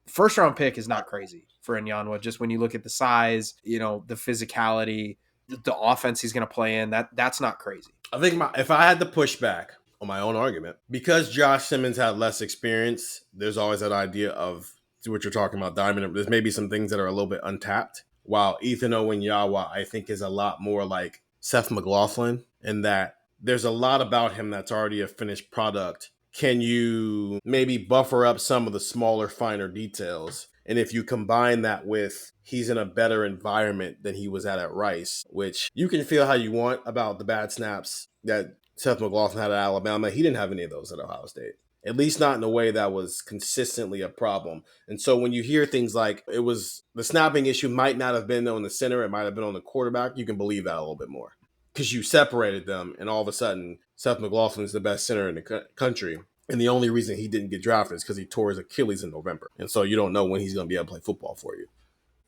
first round pick is not crazy for Onianwa, just when you look at the size, the physicality, the offense he's going to play in, that's not crazy. I think if I had to push back on my own argument, because Josh Simmons had less experience, there's always that idea of what you're talking about, diamond. There's maybe some things that are a little bit untapped, while Ethan Onianwa, I think, is a lot more like Seth McLaughlin, in that there's a lot about him that's already a finished product. Can you maybe buffer up some of the smaller, finer details? And if you combine that with he's in a better environment than he was at Rice, which you can feel how you want about the bad snaps that Seth McLaughlin had at Alabama, he didn't have any of those at Ohio State, at least not in a way that was consistently a problem. And so when you hear things like it was the snapping issue might not have been on the center, it might have been on the quarterback, you can believe that a little bit more because you separated them, and all of a sudden Seth McLaughlin's the best center in the country And the only reason he didn't get drafted is because he tore his Achilles in November. And so you don't know when he's going to be able to play football for you.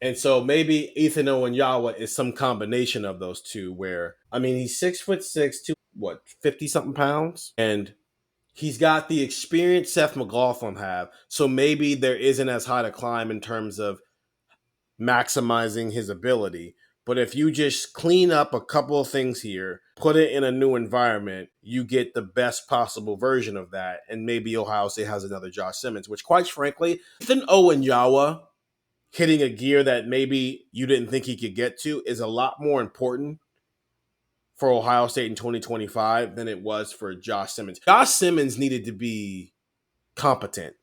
And so maybe Ethan Onianwa is some combination of those two where, I mean, he's 6'6", 50 something pounds. And he's got the experience Seth McLaughlin have. So maybe there isn't as high to climb in terms of maximizing his ability. But if you just clean up a couple of things here, put it in a new environment, you get the best possible version of that. And maybe Ohio State has another Josh Simmons, which quite frankly, Ethan Onianwa hitting a gear that maybe you didn't think he could get to is a lot more important for Ohio State in 2025 than it was for Josh Simmons. Josh Simmons needed to be competent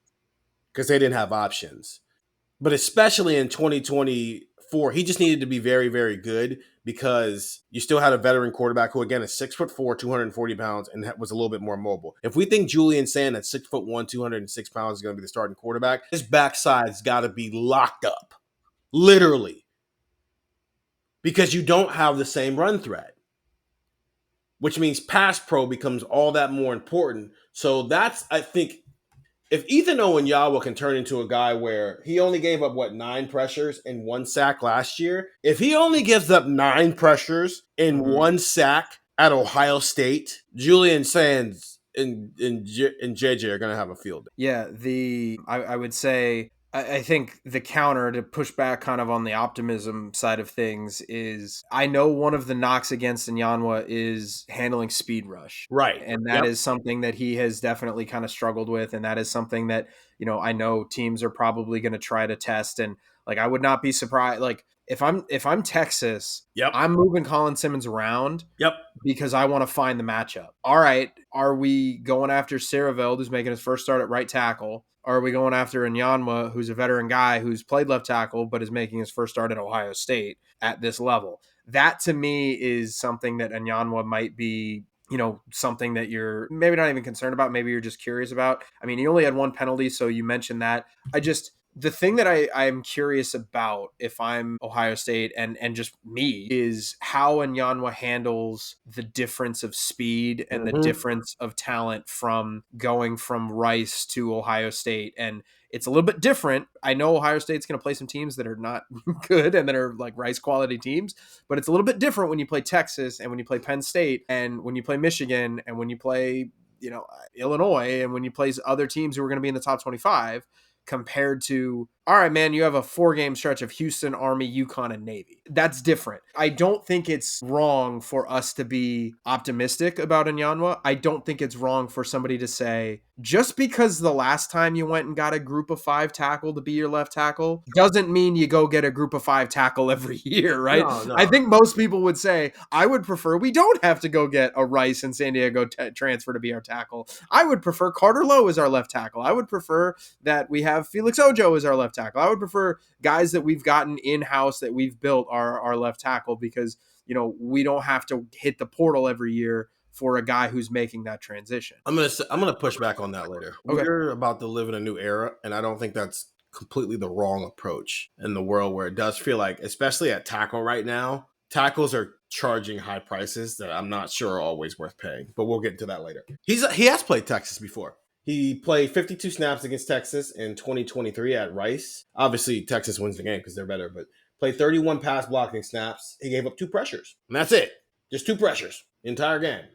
because they didn't have options. But especially in 2024, he just needed to be very, very good because you still had a veteran quarterback who, again, is 6'4", 240 pounds, and was a little bit more mobile. If we think Julian Sand at 6'1", 206 pounds is going to be the starting quarterback, his backside's got to be locked up, literally, because you don't have the same run threat, which means pass pro becomes all that more important. So that's, I think, if Ethan Onianwa can turn into a guy where he only gave up, 9 pressures and 1 sack last year, if he only gives up 9 pressures and 1 sack at Ohio State, Julian Sands and JJ are going to have a field day. Yeah, I would say, I think the counter to push back kind of on the optimism side of things is, I know one of the knocks against Onianwa is handling speed rush. Right. And that is something that he has definitely kind of struggled with. And that is something that, I know teams are probably going to try to test. And like, I would not be surprised. Like, if I'm Texas, I'm moving Colin Simmons around. Because I want to find the matchup. All right, are we going after Siereveld, who's making his first start at right tackle? Or are we going after Onianwa, who's a veteran guy who's played left tackle but is making his first start at Ohio State at this level? That, to me, is something that Onianwa might be, something that you're maybe not even concerned about. Maybe you're just curious about. I mean, he only had 1 penalty, so you mentioned that. The thing that I'm curious about, if I'm Ohio State and just me, is how Onianwa handles the difference of speed and the difference of talent from going from Rice to Ohio State. And it's a little bit different. I know Ohio State's going to play some teams that are not good and that are like Rice quality teams, but it's a little bit different when you play Texas and when you play Penn State and when you play Michigan and when you play, Illinois and when you play other teams who are going to be in the top 25. Compared to, all right, man, you have a 4-game stretch of Houston, Army, UConn, and Navy. That's different. I don't think it's wrong for us to be optimistic about Onianwa. I don't think it's wrong for somebody to say, just because the last time you went and got a group of 5 tackle to be your left tackle doesn't mean you go get a group of 5 tackle every year, right? No. I think most people would say, I would prefer we don't have to go get a Rice and San Diego transfer to be our tackle. I would prefer Carter Lowe as our left tackle. I would prefer that we have Felix Ojo as our left tackle. I would prefer guys that we've gotten in-house that we've built our left tackle because, we don't have to hit the portal every year for a guy who's making that transition. I'm gonna push back on that later. Okay. We're about to live in a new era, and I don't think that's completely the wrong approach in the world where it does feel like, especially at tackle right now, tackles are charging high prices that I'm not sure are always worth paying. But we'll get into that later. He has played Texas before. He played 52 snaps against Texas in 2023 at Rice. Obviously, Texas wins the game because they're better, but played 31 pass blocking snaps. He gave up 2 pressures, and that's it. Just 2 pressures the entire game.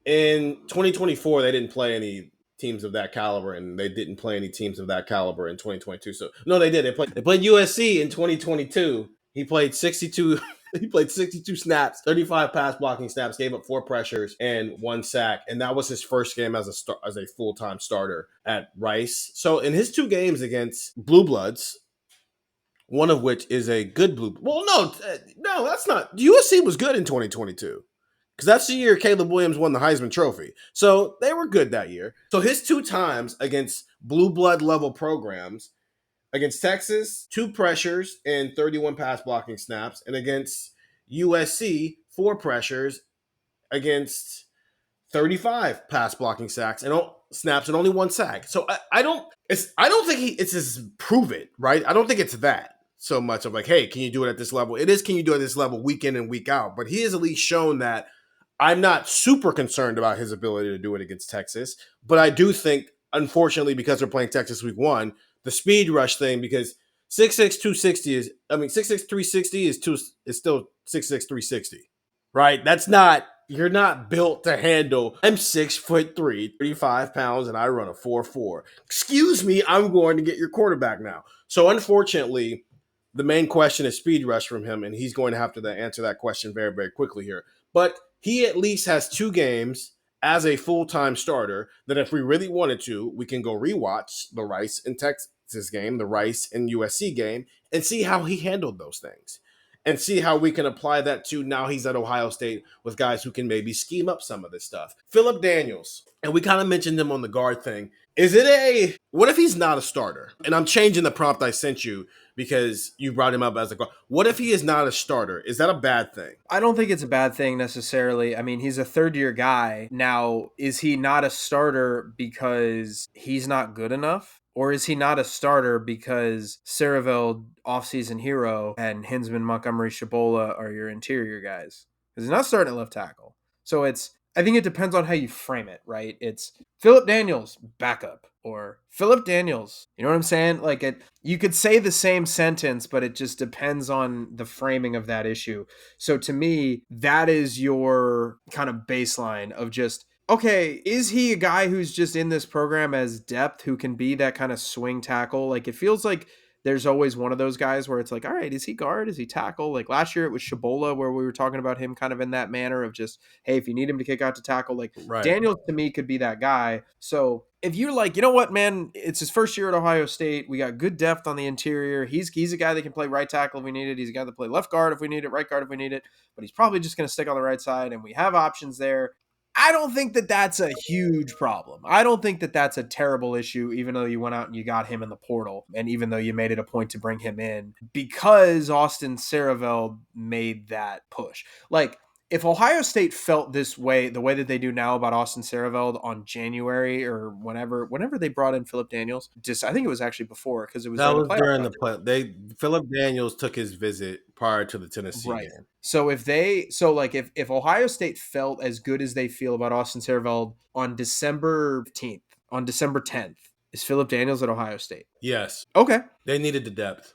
In 2024, they didn't play any teams of that caliber, and they didn't play any teams of that caliber in 2022. So, no, they did. They played USC in 2022. He played 62 He played 62 snaps, 35 pass blocking snaps, gave up 4 pressures and 1 sack. And that was his first game as a full-time starter at Rice. So in his 2 games against Blue Bloods, one of which is a good blue. Well, no, that's not. USC was good in 2022 because that's the year Caleb Williams won the Heisman Trophy. So they were good that year. So his 2 times against blue blood level programs, against Texas, 2 pressures and 31 pass blocking snaps, and against USC, 4 pressures against 35 pass blocking snaps and only 1 sack. So I don't think it's his prove it, right? I don't think it's that so much of like, hey, can you do it at this level? It is, can you do it at this level week in and week out? But he has at least shown that I'm not super concerned about his ability to do it against Texas, but I do think, unfortunately, because they're playing Texas week 1, the speed rush thing, because 6'6", 260 is, I mean, 6'6", 360 is still 6'6", 360, right? That's not, you're not built to handle, I'm 6'3", 35 pounds, and I run a 4.4. Excuse me, I'm going to get your quarterback now. So unfortunately, the main question is speed rush from him, and he's going to have to answer that question very, very quickly here. But he at least has 2 games as a full-time starter that if we really wanted to, we can go rewatch the Rice and Texas game, the Rice and USC game, and see how he handled those things. And see how we can apply that to now he's at Ohio State with guys who can maybe scheme up some of this stuff. Phillip Daniels, and we kind of mentioned him on the guard thing. What if he's not a starter? And I'm changing the prompt I sent you because you brought him up as a guard. What if he is not a starter? Is that a bad thing? I don't think it's a bad thing necessarily. I mean, he's a third-year guy. Now, is he not a starter because he's not good enough? Or is he not a starter because Siereveld, offseason hero, and Hinsman, Montgomery, Shabola are your interior guys? Because he's not starting at left tackle. So I think it depends on how you frame it, right? It's Phillip Daniels, backup, or Phillip Daniels. You know what I'm saying? You could say the same sentence, but it just depends on the framing of that issue. So to me, that is your kind of baseline of just, okay, is he a guy who's just in this program as depth who can be that kind of swing tackle? Like, it feels like there's always one of those guys where it's like, all right, is he guard? Is he tackle? Like last year it was Shabola where we were talking about him kind of in that manner of just, hey, if you need him to kick out to tackle, like right. Daniels to me could be that guy. So if you're like, you know what, man, it's his first year at Ohio State. We got good depth on the interior. He's a guy that can play right tackle if we need it. He's a guy that play left guard if we need it, right guard if we need it. But he's probably just going to stick on the right side, and we have options there. I don't think that that's a huge problem. I don't think that that's a terrible issue, even though you went out and you got him in the portal, and even though you made it a point to bring him in, because Austin Siereveld made that push. Like, if Ohio State felt this way, the way that they do now about Austin Siereveld on January or whenever they brought in Phillip Daniels, I think it was actually before because it was during the play. Phillip Daniels took his visit prior to the Tennessee game. So if Ohio State felt as good as they feel about Austin Siereveld on December 10th, is Phillip Daniels at Ohio State? Yes. Okay. They needed the depth.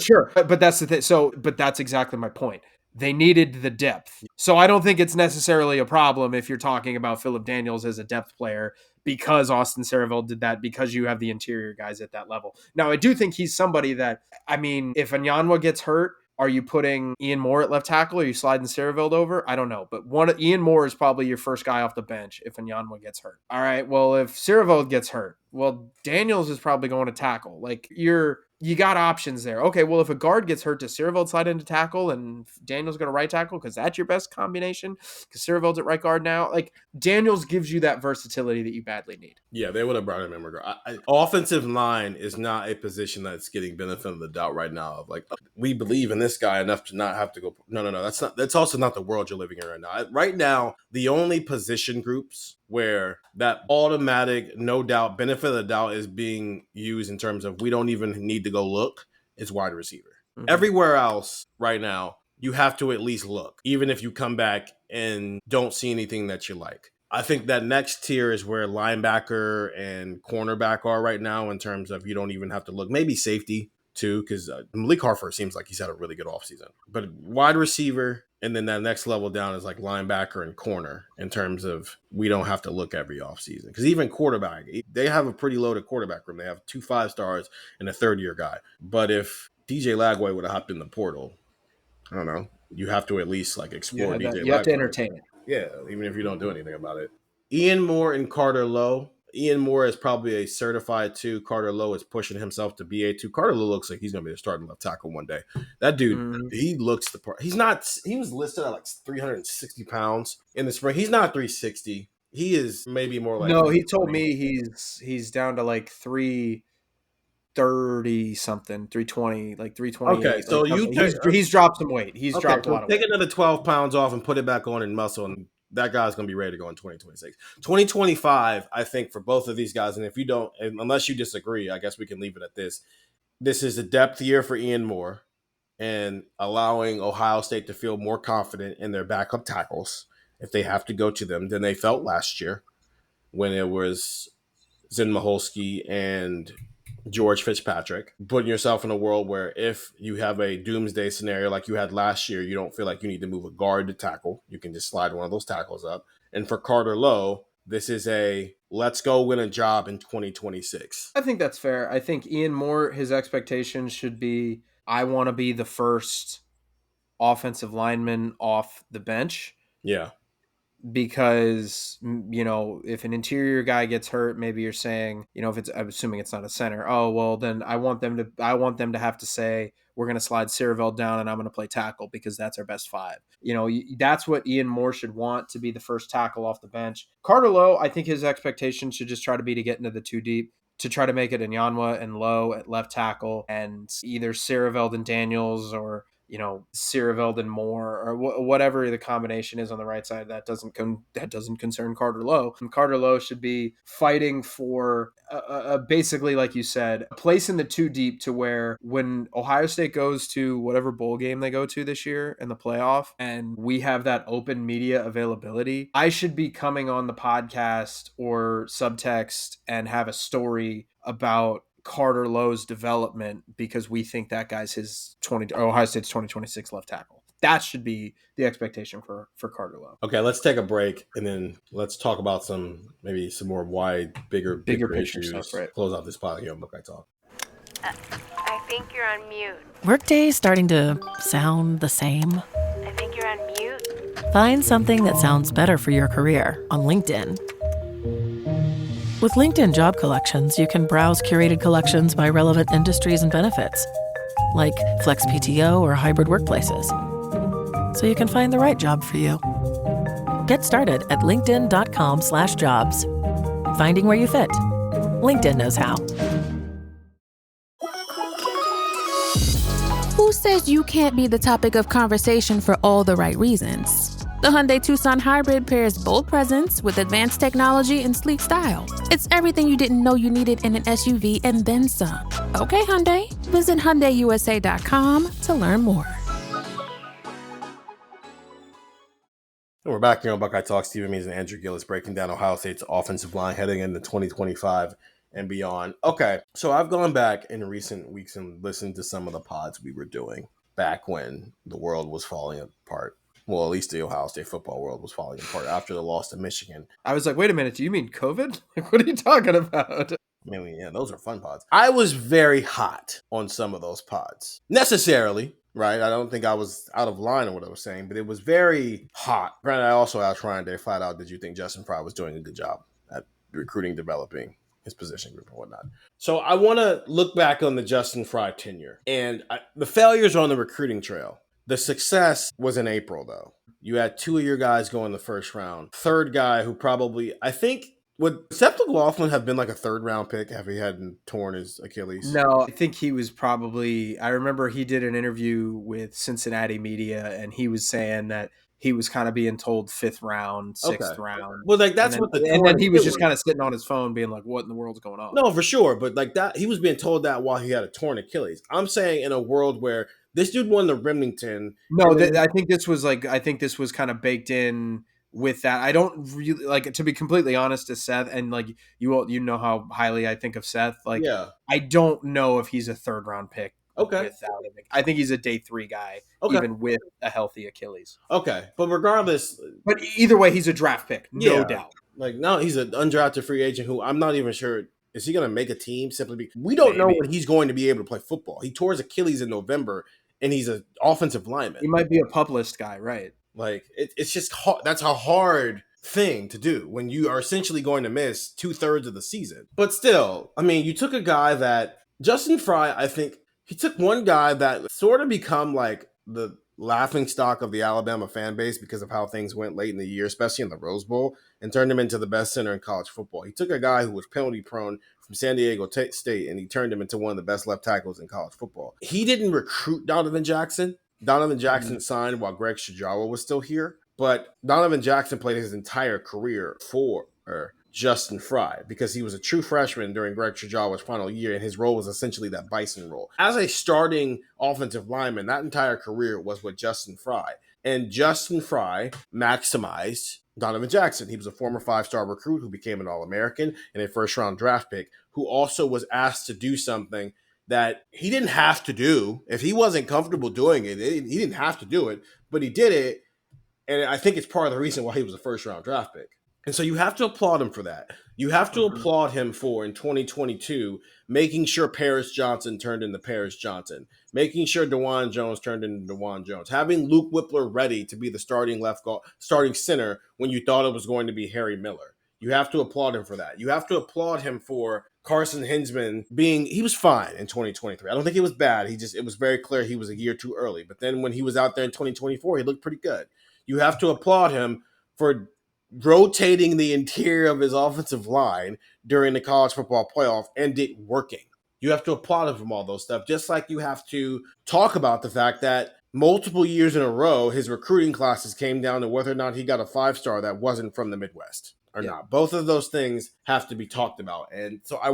Sure, but that's the thing. But that's exactly my point. They needed the depth. So I don't think it's necessarily a problem if you're talking about Phillip Daniels as a depth player because Austin Siereveld did that, because you have the interior guys at that level. Now, I do think he's somebody that, I mean, if Onianwa gets hurt, are you putting Ian Moore at left tackle? Are you sliding Siereveld over? I don't know. But Ian Moore is probably your first guy off the bench if Onianwa gets hurt. All right, well, if Siereveld gets hurt, well, Daniels is probably going to tackle. Like, you got options there. Okay, well, if a guard gets hurt, does Siereveld slide into tackle and Daniels go to right tackle because that's your best combination? Because Sierveld's at right guard now. Like, Daniels gives you that versatility that you badly need. Yeah, they would have brought him in regard. Offensive line is not a position that's getting benefit of the doubt right now. Of like, we believe in this guy enough to not have to go. No. That's also not the world you're living in right now. Right now, the only position groups where that automatic, no doubt, benefit of the doubt is being used in terms of we don't even need to go look is wide receiver. Mm-hmm. Everywhere else right now, you have to at least look, even if you come back and don't see anything that you like. I think that next tier is where linebacker and cornerback are right now in terms of you don't even have to look. Maybe safety too, because Malik Hartford seems like he's had a really good offseason. But wide receiver, and then that next level down is like linebacker and corner in terms of we don't have to look every offseason. Because even quarterback, they have a pretty loaded quarterback room. They have 2 5-stars and a third-year guy. But if DJ Lagway would have hopped in the portal, I don't know, you have to at least like explore DJ Lagway. You have to entertain it. Yeah, even if you don't do anything about it. Ian Moore and Carter Lowe. Ian Moore is probably a certified 2. Carter Lowe is pushing himself to be a 2. Carter Lowe looks like he's going to be a starting left tackle one day. That dude, he looks the part. He was listed at like 360 pounds in the spring. He's not 360. He is maybe more like. No, he told me he's down to like 330 something, 320, like 320. Okay, so he's dropped some weight. He's dropped a lot of weight. Take another 12 pounds off and put it back on in muscle, and that guy's going to be ready to go in 2026. 2025, I think, for both of these guys, and if you don't, unless you disagree, I guess we can leave it at this. This is a depth year for Ian Moore and allowing Ohio State to feel more confident in their backup tackles if they have to go to them than they felt last year when it was Zin Maholski and George Fitzpatrick, putting yourself in a world where if you have a doomsday scenario like you had last year, you don't feel like you need to move a guard to tackle. You can just slide one of those tackles up. And for Carter Lowe, this is a let's go win a job in 2026. I think that's fair. I think Ian Moore, his expectations should be, I want to be the first offensive lineman off the bench. Yeah. Because, if an interior guy gets hurt, maybe you're saying, if it's, I'm assuming it's not a center. Oh, well, then I want them to have to say, we're going to slide Siereveld down and I'm going to play tackle because that's our best five. That's what Ian Moore should want, to be the first tackle off the bench. Carter Lowe, I think his expectation should just try to be to get into the two deep, to try to make it Onianwa and Lowe at left tackle, and either Siereveld and Daniels, or Siereveld and Moore, or whatever the combination is on the right side. That doesn't concern Carter Lowe. And Carter Lowe should be fighting for basically, like you said, a place in the two deep, to where when Ohio State goes to whatever bowl game they go to this year in the playoff, and we have that open media availability, I should be coming on the podcast or subtext and have a story about Carter Lowe's development because we think that guy's Ohio State's 2026 left tackle. That should be the expectation for Carter Lowe. Okay, let's take a break and then let's talk about some more bigger issues. Stuff, right? Close out this pod here on Buckeye Talk. I think you're on mute. Workday starting to sound the same? I think you're on mute. Find something that sounds better for your career on LinkedIn. With LinkedIn Job Collections, you can browse curated collections by relevant industries and benefits, like flex PTO or hybrid workplaces, so you can find the right job for you. Get started at linkedin.com/jobs. Finding where you fit. LinkedIn knows how. Who says you can't be the topic of conversation for all the right reasons? The Hyundai Tucson Hybrid pairs bold presence with advanced technology and sleek style. It's everything you didn't know you needed in an SUV and then some. Okay, Hyundai. Visit HyundaiUSA.com to learn more. And we're back here on Buckeye Talk. Stephen Means and Andrew Gillis breaking down Ohio State's offensive line heading into 2025 and beyond. Okay, so I've gone back in recent weeks and listened to some of the pods we were doing back when the world was falling apart. Well, at least the Ohio State football world was falling apart after the loss to Michigan. I was like, wait a minute, do you mean COVID? What are you talking about? I mean, yeah, those are fun pods. I was very hot on some of those pods. Necessarily, right? I don't think I was out of line on what I was saying, but it was very hot. Granted, I also asked Ryan Day flat out, did you think Justin Fry was doing a good job at recruiting, developing his position group and whatnot? So I want to look back on the Justin Fry tenure. And the failures are on the recruiting trail. The success was in April, though. You had two of your guys go in the first round. Third guy who probably, I think, would Seth McLaughlin have been like a third-round pick if he hadn't torn his Achilles? No, I think he was probably, I remember he did an interview with Cincinnati media, and he was saying that he was kind of being told fifth round, sixth round. Well, like that's and then he was just kind of sitting on his phone being like, what in the world's going on? No, for sure. But like that, he was being told that while he had a torn Achilles. I'm saying in a world where this dude won the Remington. No, I think this was kind of baked in with that. I don't really, like, to be completely honest, to Seth, and like you know how highly I think of Seth. Like, yeah. I don't know if he's a third round pick. Okay. Without him. I think he's a day 3 guy, even with a healthy Achilles. Okay. But regardless. But either way, he's a draft pick, no doubt. Like, no, he's an undrafted free agent who I'm not even sure. Is he going to make a team simply because we don't know when he's going to be able to play football? He tore his Achilles in November, and he's an offensive lineman. He might be a publicist guy, right? Like, it's just hard. That's a hard thing to do when you are essentially going to miss 2/3 of the season. But still, I mean, you took a guy that Justin Fry, I think, he took one guy that sort of become like the laughing stock of the Alabama fan base because of how things went late in the year, especially in the Rose Bowl, and turned him into the best center in college football. He took a guy who was penalty prone from San Diego State, and he turned him into one of the best left tackles in college football. He didn't recruit Donovan Jackson. Donovan Jackson signed while Greg Shajawa was still here, but Donovan Jackson played his entire career for Justin Fry because he was a true freshman during Greg Shajawa's final year, and his role was essentially that Bison role. As a starting offensive lineman, that entire career was with Justin Fry. And Justin Fry maximized Donovan Jackson. He was a former 5-star recruit who became an All-American and a first-round draft pick, who also was asked to do something that he didn't have to do. If he wasn't comfortable doing it, he didn't have to do it, but he did it. And I think it's part of the reason why he was a first-round draft pick. And so you have to applaud him for that. You have to applaud him for, in 2022, making sure Paris Johnson turned into Paris Johnson, making sure DeJuan Jones turned into DeJuan Jones, having Luke Whippler ready to be the starting center when you thought it was going to be Harry Miller. You have to applaud him for that. You have to applaud him for Carson Hinzman he was fine in 2023. I don't think he was bad. It was very clear he was a year too early. But then when he was out there in 2024, he looked pretty good. You have to applaud him for rotating the interior of his offensive line during the college football playoff and it working. You have to applaud him from all those stuff, just like you have to talk about the fact that multiple years in a row, his recruiting classes came down to whether or not he got a 5-star that wasn't from the Midwest or not. Both of those things have to be talked about. And so I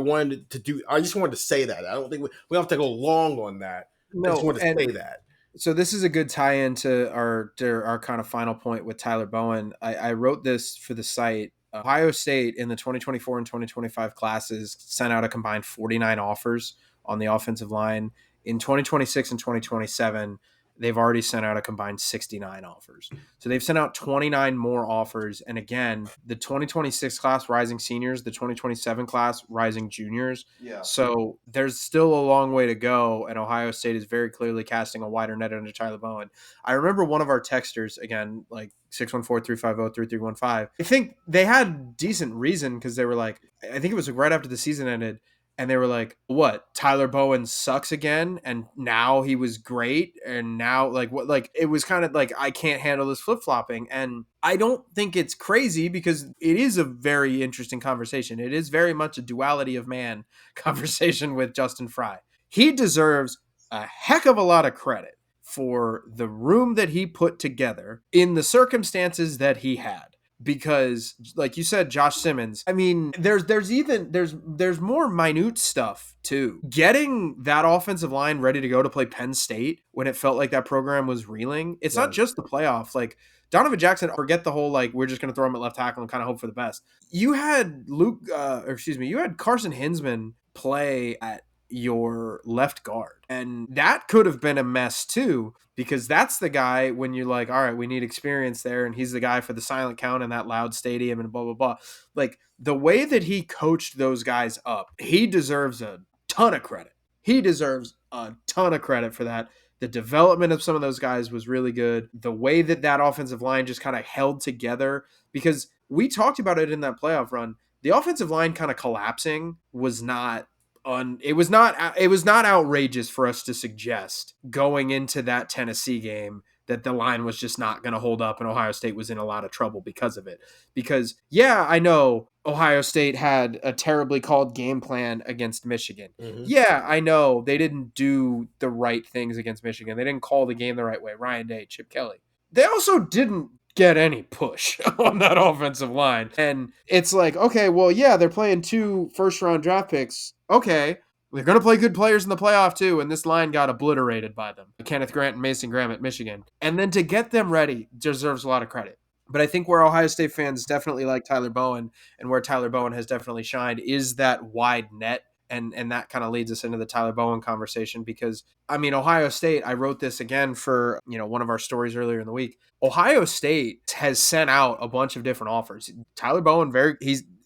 just wanted to say that. I don't think we have to go long on that. I just wanted to say that. So this is a good tie-in to our kind of final point with Tyler Bowen. I wrote this for the site. Ohio State in the 2024 and 2025 classes sent out a combined 49 offers on the offensive line. In 2026 and 2027, they've already sent out a combined 69 offers. So they've sent out 29 more offers. And again, the 2026 class rising seniors, the 2027 class rising juniors. Yeah. So there's still a long way to go. And Ohio State is very clearly casting a wider net under Tyler Bowen. I remember one of our texters, again, like 614-350-3315. I think they had decent reason because they were like, I think it was right after the season ended. And they were like, what? Tyler Bowen sucks again? And now he was great. And now it was kind of like, I can't handle this flip-flopping. And I don't think it's crazy because it is a very interesting conversation. It is very much a duality of man conversation with Justin Fry. He deserves a heck of a lot of credit for the room that he put together in the circumstances that he had. Because like you said, Josh Simmons, I mean, there's more minute stuff too. Getting that offensive line ready to go to play Penn State when it felt like that program was reeling. It's not just the playoff. Like Donovan Jackson, forget the whole, like, we're just going to throw him at left tackle and kind of hope for the best. You had you had Carson Hinzman play at your left guard. And that could have been a mess too, because that's the guy when you're like, all right, we need experience there. And he's the guy for the silent count in that loud stadium and blah, blah, blah. Like the way that he coached those guys up, he deserves a ton of credit. He deserves a ton of credit for that. The development of some of those guys was really good. The way that offensive line just kind of held together, because we talked about it in that playoff run. The offensive line kind of collapsing was not it was not outrageous for us to suggest going into that Tennessee game that the line was just not going to hold up and Ohio State was in a lot of trouble because of it. Because, yeah, I know Ohio State had a terribly called game plan against Michigan. Mm-hmm. Yeah, I know they didn't do the right things against Michigan. They didn't call the game the right way. Ryan Day, Chip Kelly. They also didn't get any push on that offensive line. And it's like, okay, well, yeah, they're playing 2 first-round draft picks. Okay, they're going to play good players in the playoff too, and this line got obliterated by them. Kenneth Grant and Mason Graham at Michigan. And then to get them ready deserves a lot of credit. But I think where Ohio State fans definitely like Tyler Bowen and where Tyler Bowen has definitely shined is that wide net. And that kind of leads us into the Tyler Bowen conversation because, I mean, Ohio State, I wrote this again for, one of our stories earlier in the week. Ohio State has sent out a bunch of different offers. Tyler Bowen,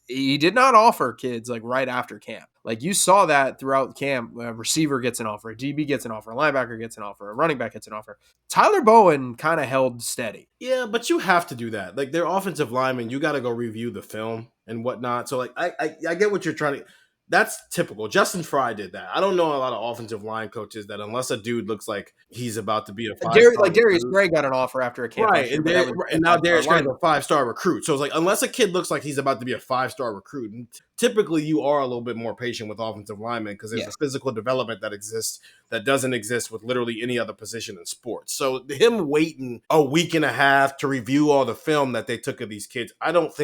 he did not offer kids like right after camp. Like you saw that throughout camp, a receiver gets an offer, a DB gets an offer, a linebacker gets an offer, a running back gets an offer. Tyler Bowen kind of held steady. Yeah, but you have to do that. Like they're offensive linemen, you got to go review the film and whatnot. So like I get what you're trying to. That's typical. Justin Fry did that. I don't know a lot of offensive line coaches that unless a dude looks like he's about to be a 5-star like Darius Gray got an offer after a camp. Right, and now Darius Gray's a 5-star recruit. So it's like unless a kid looks like he's about to be a 5-star recruit, and typically you are a little bit more patient with offensive linemen because there's a physical development that exists that doesn't exist with literally any other position in sports. So him waiting a week and a half to review all the film that they took of these kids, I'm not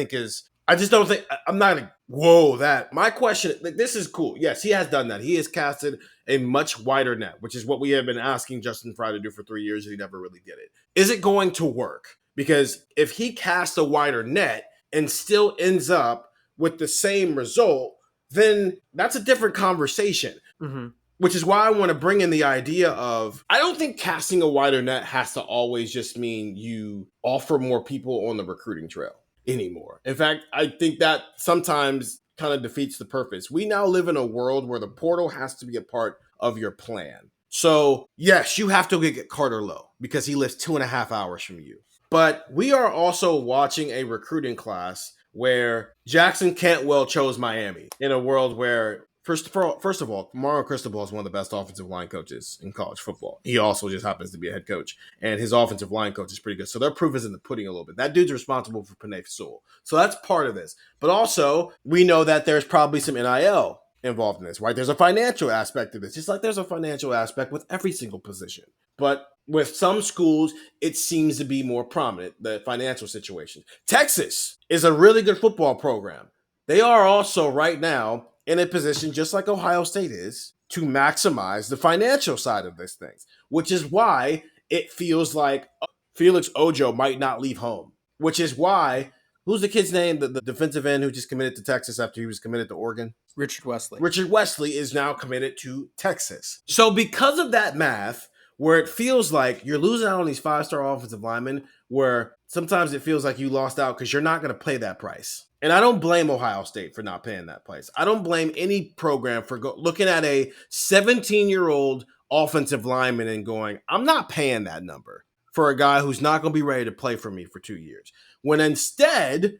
like, whoa, that. My question, like, this is cool. Yes, he has done that. He has casted a much wider net, which is what we have been asking Justin Fry to do for 3 years, and he never really did it. Is it going to work? Because if he casts a wider net and still ends up with the same result, then that's a different conversation. Mm-hmm. Which is why I want to bring in the idea of, I don't think casting a wider net has to always just mean you offer more people on the recruiting trail anymore. In fact, I think that sometimes kind of defeats the purpose. We now live in a world where the portal has to be a part of your plan. So yes, you have to get Carter Lowe because he lives 2.5 hours from you. But we are also watching a recruiting class where Jackson Cantwell chose Miami in a world where First of all, Mario Cristobal is one of the best offensive line coaches in college football. He also just happens to be a head coach, and his offensive line coach is pretty good. So their proof is in the pudding a little bit. That dude's responsible for Panay Sewell. So that's part of this. But also, we know that there's probably some NIL involved in this, right? There's a financial aspect to this, just like there's a financial aspect with every single position. But with some schools, it seems to be more prominent, the financial situation. Texas is a really good football program. They are also right now in a position, just like Ohio State is, to maximize the financial side of this thing, which is why it feels like Felix Ojo might not leave home, which is why, who's the kid's name, the defensive end who just committed to Texas after he was committed to Oregon? Richard Wesley. Richard Wesley is now committed to Texas. So because of that math, where it feels like you're losing out on these 5-star offensive linemen, where sometimes it feels like you lost out because you're not going to pay that price. And I don't blame Ohio State for not paying that price. I don't blame any program for looking at a 17-year-old offensive lineman and going, I'm not paying that number for a guy who's not going to be ready to play for me for 2 years. When instead,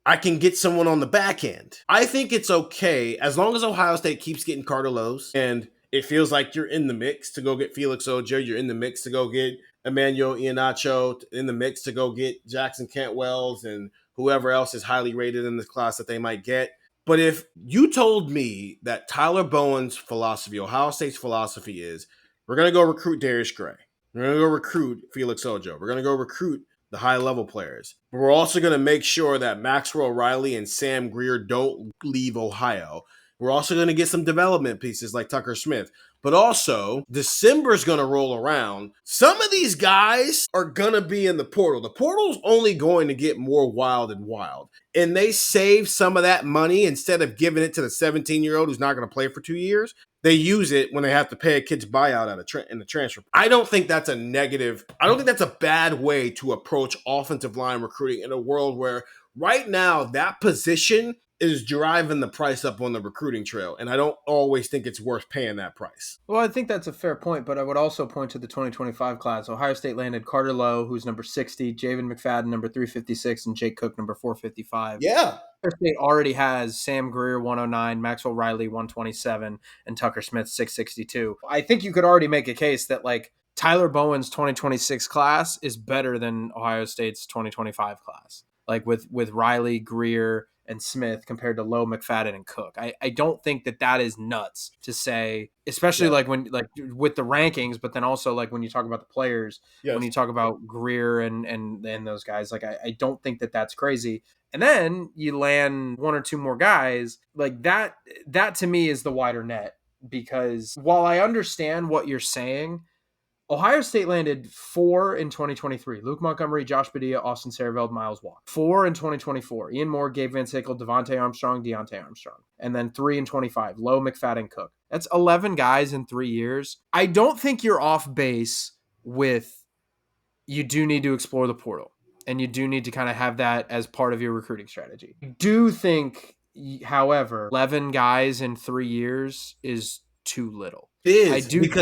I can get someone on the back end. I think it's okay as long as Ohio State keeps getting Carter Lowe's and it feels like you're in the mix to go get Felix Ojo. You're in the mix to go get Emmanuel Iheanacho, in the mix to go get Jackson Cantwell's and whoever else is highly rated in this class that they might get. But if you told me that Tyler Bowen's philosophy, Ohio State's philosophy is, we're going to go recruit Darius Gray. We're going to go recruit Felix Ojo. We're going to go recruit the high-level players. But we're also going to make sure that Maxwell Riley and Sam Greer don't leave Ohio. We're also going to get some development pieces like Tucker Smith. But also, December's going to roll around. Some of these guys are going to be in the portal. The portal's only going to get more wild and wild. And they save some of that money instead of giving it to the 17-year-old who's not going to play for 2 years. They use it when they have to pay a kid's buyout in the transfer. I don't think that's a negative. I don't think that's a bad way to approach offensive line recruiting in a world where right now that position is driving the price up on the recruiting trail. And I don't always think it's worth paying that price. Well, I think that's a fair point, but I would also point to the 2025 class. Ohio State landed Carter Lowe, who's number 60, Javen McFadden, number 356, and Jake Cook, number 455. Yeah. Ohio State already has Sam Greer, 109, Maxwell Riley, 127, and Tucker Smith, 662. I think you could already make a case that, like, Tyler Bowen's 2026 class is better than Ohio State's 2025 class. Like, with Riley, Greer, and Smith compared to Lowe, McFadden, and Cook. I don't think that is nuts to say, especially like when, like with the rankings, but then also like when you talk about the players, when you talk about Greer and those guys, like I don't think that that's crazy. And then you land one or two more guys like that to me is the wider net, because while I understand what you're saying, Ohio State landed 4 in 2023. Luke Montgomery, Josh Padilla, Austin Siereveld, Miles Walker. 4 in 2024. Ian Moore, Gabe Van Sickle, Devontae Armstrong, Deontay Armstrong. And then 3 in 25. Lowe, McFadden, Cook. That's 11 guys in 3 years. I don't think you're off base with you do need to explore the portal. And you do need to kind of have that as part of your recruiting strategy. I do think, however, 11 guys in 3 years is too little. I think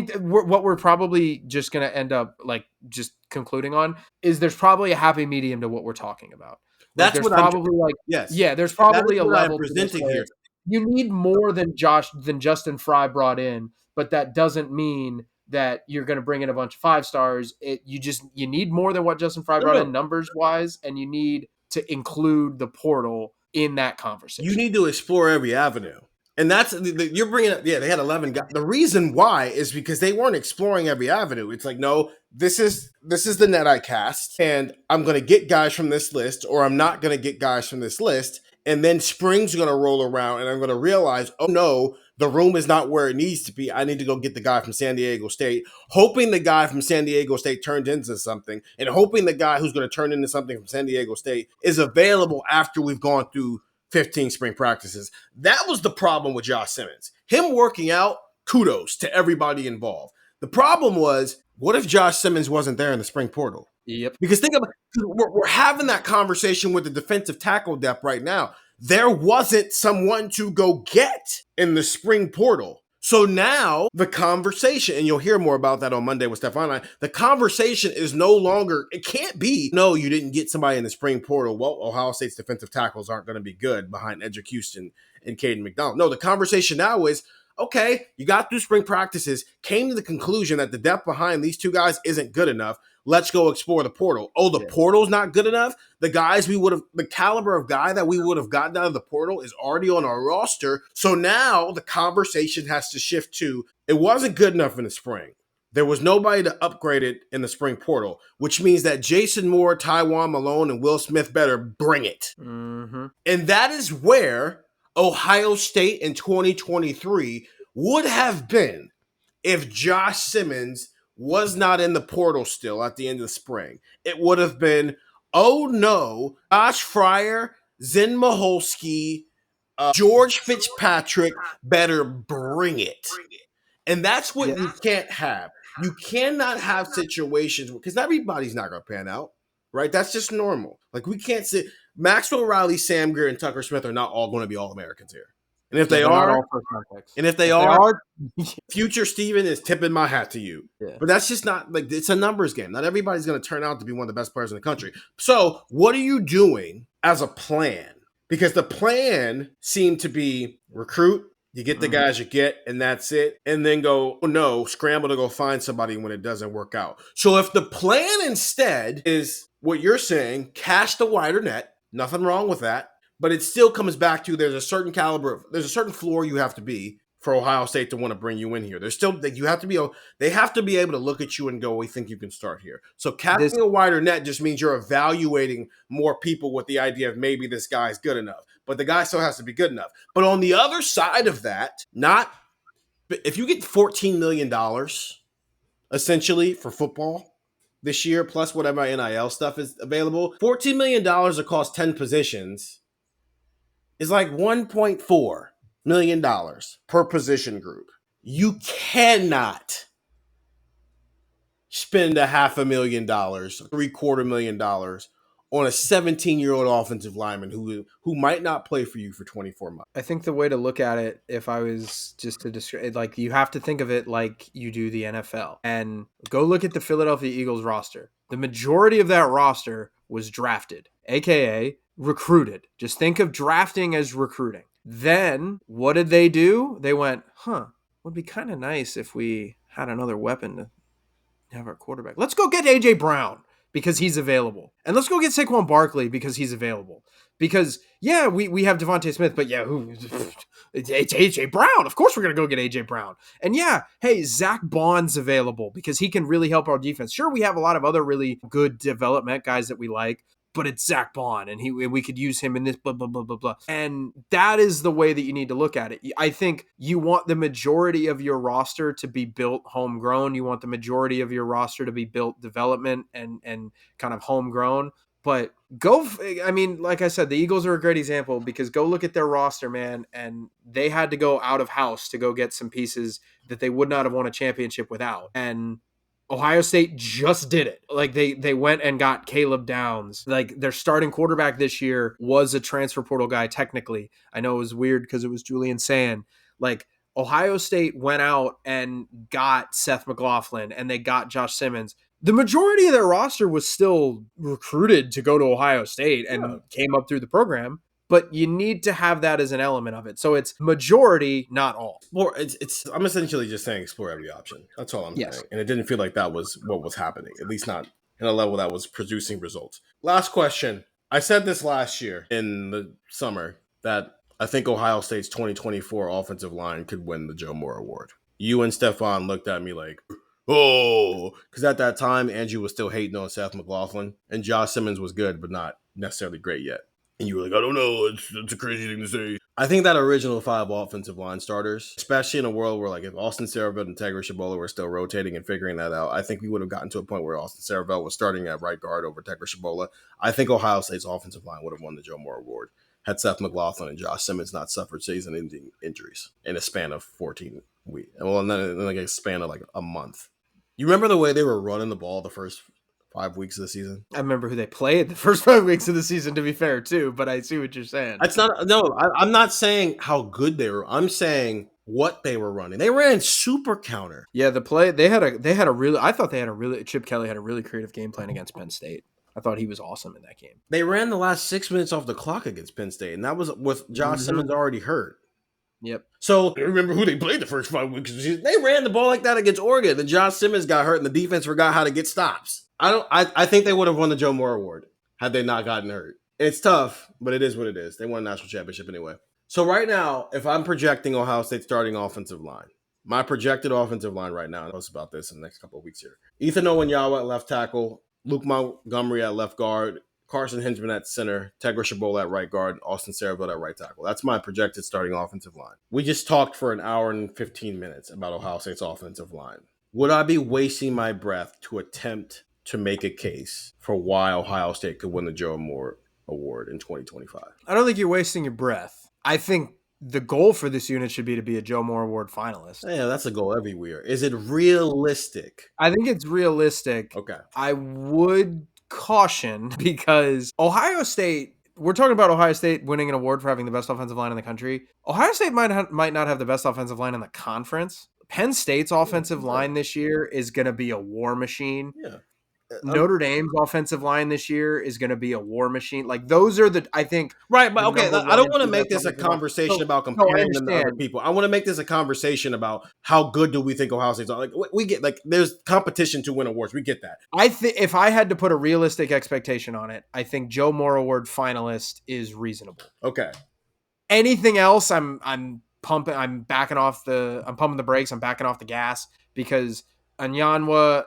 that what we're probably just going to end up like just concluding on is there's probably a happy medium to what we're talking about. Like, That's what probably there's probably a level presenting here. You need more than Justin Fry brought in, but that doesn't mean that you're going to bring in a bunch of 5 stars. You need more than what Justin Fry brought in numbers wise, and you need to include the portal in that conversation. You need to explore every avenue. And that's, you're bringing up, they had 11 guys. The reason why is because they weren't exploring every avenue. It's like, no, this is the net I cast, and I'm going to get guys from this list, or I'm not going to get guys from this list. And then spring's going to roll around and I'm going to realize, oh no, the room is not where it needs to be. I need to go get the guy from San Diego State, hoping the guy from San Diego State turns into something and hoping the guy who's going to turn into something from San Diego State is available after we've gone through 15 spring practices. That was the problem with Josh Simmons. Him working out, kudos to everybody involved. The problem was, what if Josh Simmons wasn't there in the spring portal? Yep. Because think about it, we're having that conversation with the defensive tackle depth right now. There wasn't someone to go get in the spring portal. So now the conversation, and you'll hear more about that on Monday with Stefan and I, the conversation is no longer, it can't be, no, you didn't get somebody in the spring portal. Well, Ohio State's defensive tackles aren't going to be good behind Edric Houston and Caden McDonald. No, the conversation now is, okay, you got through spring practices, came to the conclusion that the depth behind these two guys isn't good enough. Let's go explore the portal. Oh, the portal's not good enough? The guys the caliber of guy that we would have gotten out of the portal is already on our roster. So now the conversation has to shift to, it wasn't good enough in the spring. There was nobody to upgrade it in the spring portal, which means that Jason Moore, Tywan Malone, and Will Smith better bring it. Mm-hmm. And that is where Ohio State in 2023 would have been if Josh Simmons was not in the portal still at the end of the spring. It would have been, oh no, Josh Fryer, Zen Maholski, George Fitzpatrick better bring it. And that's what you can't have. You cannot have situations, because everybody's not going to pan out, right? That's just normal. Like, we can't sit. Maxwell Riley, Sam Greer, and Tucker Smith are not all going to be All-Americans here. And if they are, future Steven is tipping my hat to you. Yeah. But that's just not, like, it's a numbers game. Not everybody's going to turn out to be one of the best players in the country. So what are you doing as a plan? Because the plan seemed to be recruit, you get the guys you get, and that's it. And then go, oh no, scramble to go find somebody when it doesn't work out. So if the plan instead is what you're saying, cast a wider net, nothing wrong with that. But it still comes back to there's a certain caliber, there's a certain floor you have to be for Ohio State to want to bring you in here. There's still, they have to be able to look at you and go, we think you can start here. So casting a wider net just means you're evaluating more people with the idea of maybe this guy's good enough. But the guy still has to be good enough. But on the other side of that, if you get $14 million essentially for football this year, plus whatever NIL stuff is available, $14 million across 10 positions is like $1.4 million per position group. You cannot spend $500,000, $750,000 on a 17-year-old offensive lineman who might not play for you for 24 months. I think the way to look at it, if I was just to describe, like, you have to think of it like you do the NFL. And go look at the Philadelphia Eagles roster. The majority of that roster was drafted, aka recruited. Just think of drafting as recruiting. Then what did they do? They went, would be kind of nice if we had another weapon to have our quarterback. Let's go get AJ Brown because he's available. And let's go get Saquon Barkley because he's available. Because, yeah, we have Devontae Smith, but yeah, it's AJ Brown. Of course we're going to go get AJ Brown. And yeah, hey, Zach Bond's available because he can really help our defense. Sure, we have a lot of other really good development guys that we like, but it's Zach Bond, and we could use him in this blah, blah, blah, blah, blah. And that is the way that you need to look at it. I think you want the majority of your roster to be built homegrown. You want the majority of your roster to be built development and kind of homegrown. But like I said, the Eagles are a great example because go look at their roster, man, and they had to go out of house to go get some pieces that they would not have won a championship without. And Ohio State just did it. Like they went and got Caleb Downs. Like their starting quarterback this year was a transfer portal guy technically. I know it was weird because it was Julian Sand. Like Ohio State went out and got Seth McLaughlin and they got Josh Simmons. The majority of their roster was still recruited to go to Ohio State and came up through the program. But you need to have that as an element of it. So it's majority, not all. Well, I'm essentially just saying explore every option. That's all I'm saying. And it didn't feel like that was what was happening, at least not in a level that was producing results. Last question. I said this last year in the summer that I think Ohio State's 2024 offensive line could win the Joe Moore Award. You and Stefan looked at me like, oh, because at that time, Andrew was still hating on Seth McLaughlin, and Josh Simmons was good, but not necessarily great yet. And you were like, I don't know, it's a crazy thing to say. I think that original 5 offensive line starters, especially in a world where, like, if Austin Siereveld and Tegra Shabola were still rotating and figuring that out, I think we would have gotten to a point where Austin Siereveld was starting at right guard over Tegra Shabola. I think Ohio State's offensive line would have won the Joe Moore Award had Seth McLaughlin and Josh Simmons not suffered season-ending injuries in a span of 14 weeks. Well, and then in like a span of like a month. You remember the way they were running the ball the first 5 weeks of the season? I remember who they played the first 5 weeks of the season, to be fair, too, but I see what you're saying. I'm not saying how good they were. I'm saying what they were running. They ran super counter. Yeah, Chip Kelly had a really creative game plan against Penn State. I thought he was awesome in that game. They ran the last 6 minutes off the clock against Penn State, and that was with Josh Simmons already hurt. Yep. So remember who they played the first 5 weeks of the season. They ran the ball like that against Oregon. Then Josh Simmons got hurt, and the defense forgot how to get stops. I think they would have won the Joe Moore Award had they not gotten hurt. It's tough, but it is what it is. They won a national championship anyway. So right now, if I'm projecting Ohio State starting offensive line, my projected offensive line right now, I'll post about this in the next couple of weeks here. Ethan Onianwa at left tackle, Luke Montgomery at left guard, Carson Hinchman at center, Tegra Shabola at right guard, Austin Siereveld at right tackle. That's my projected starting offensive line. We just talked for an hour and 15 minutes about Ohio State's offensive line. Would I be wasting my breath to attempt to make a case for why Ohio State could win the Joe Moore Award in 2025? I don't think you're wasting your breath. I think the goal for this unit should be to be a Joe Moore Award finalist. Yeah, that's a goal everywhere. Is it realistic? I think it's realistic. Okay. I would caution because Ohio State, we're talking about Ohio State winning an award for having the best offensive line in the country. Ohio State might not have the best offensive line in the conference. Penn State's offensive line this year is going to be a war machine. Yeah. Notre Dame's offensive line this year is going to be a war machine. Like those are I think. Right, but okay, I don't want to make this a conversation about comparing them to other people. I want to make this a conversation about how good do we think Ohio State's are. Like we get, like, there's competition to win awards. We get that. I think if I had to put a realistic expectation on it, I think Joe Moore Award finalist is reasonable. Okay. Anything else, I'm pumping the brakes. I'm backing off the gas because Onianwa,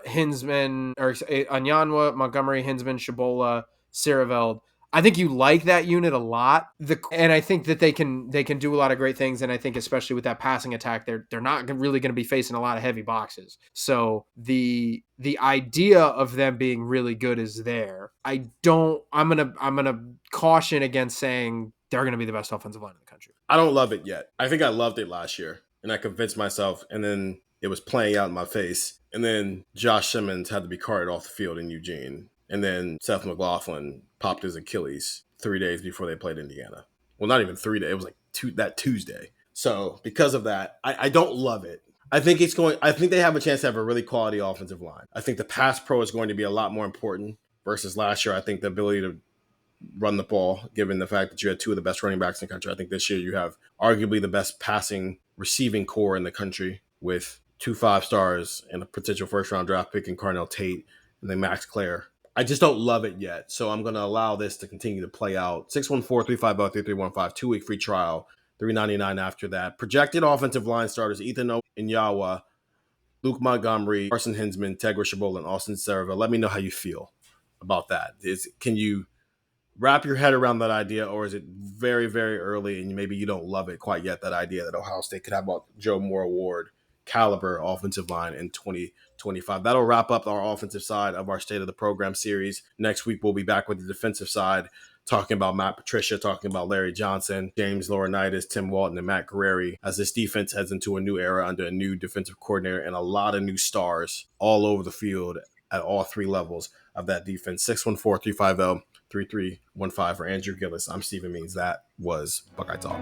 Montgomery, Hinchman, Shabola, Siereveld. I think you like that unit a lot. And I think that they can do a lot of great things. And I think especially with that passing attack, they're not really going to be facing a lot of heavy boxes. So the idea of them being really good is there. I'm gonna caution against saying they're going to be the best offensive line in the country. I don't love it yet. I think I loved it last year, and I convinced myself, and then it was playing out in my face. And then Josh Simmons had to be carted off the field in Eugene. And then Seth McLaughlin popped his Achilles 3 days before they played Indiana. Well, not even 3 days. It was like that Tuesday. So because of that, I don't love it. I think they have a chance to have a really quality offensive line. I think the pass pro is going to be a lot more important versus last year. I think the ability to run the ball, given the fact that you had 2 of the best running backs in the country. I think this year you have arguably the best passing receiving core in the country with 2 5-stars and a potential first-round draft pick in Carnell Tate and then Max Clare. I just don't love it yet, so I'm going to allow this to continue to play out. 614-350-3315, 2-week free trial, $3.99 after that. Projected offensive line starters, Ethan Onianwa, Luke Montgomery, Carson Hinchman, Tegra Shabola, and Austin Siereveld. Let me know how you feel about that. Can you wrap your head around that idea, or is it very, very early and maybe you don't love it quite yet, that idea that Ohio State could have a Joe Moore Award caliber offensive line in 2025. That'll wrap up our offensive side of our State of the Program series. Next week, we'll be back with the defensive side, talking about Matt Patricia, talking about Larry Johnson, James Laurinaitis, Tim Walton, and Matt Guerrieri, as this defense heads into a new era under a new defensive coordinator and a lot of new stars all over the field at all 3 levels of that defense. 614-350-3315 for Andrew Gillis. I'm Stephen Means. That was Buckeye Talk.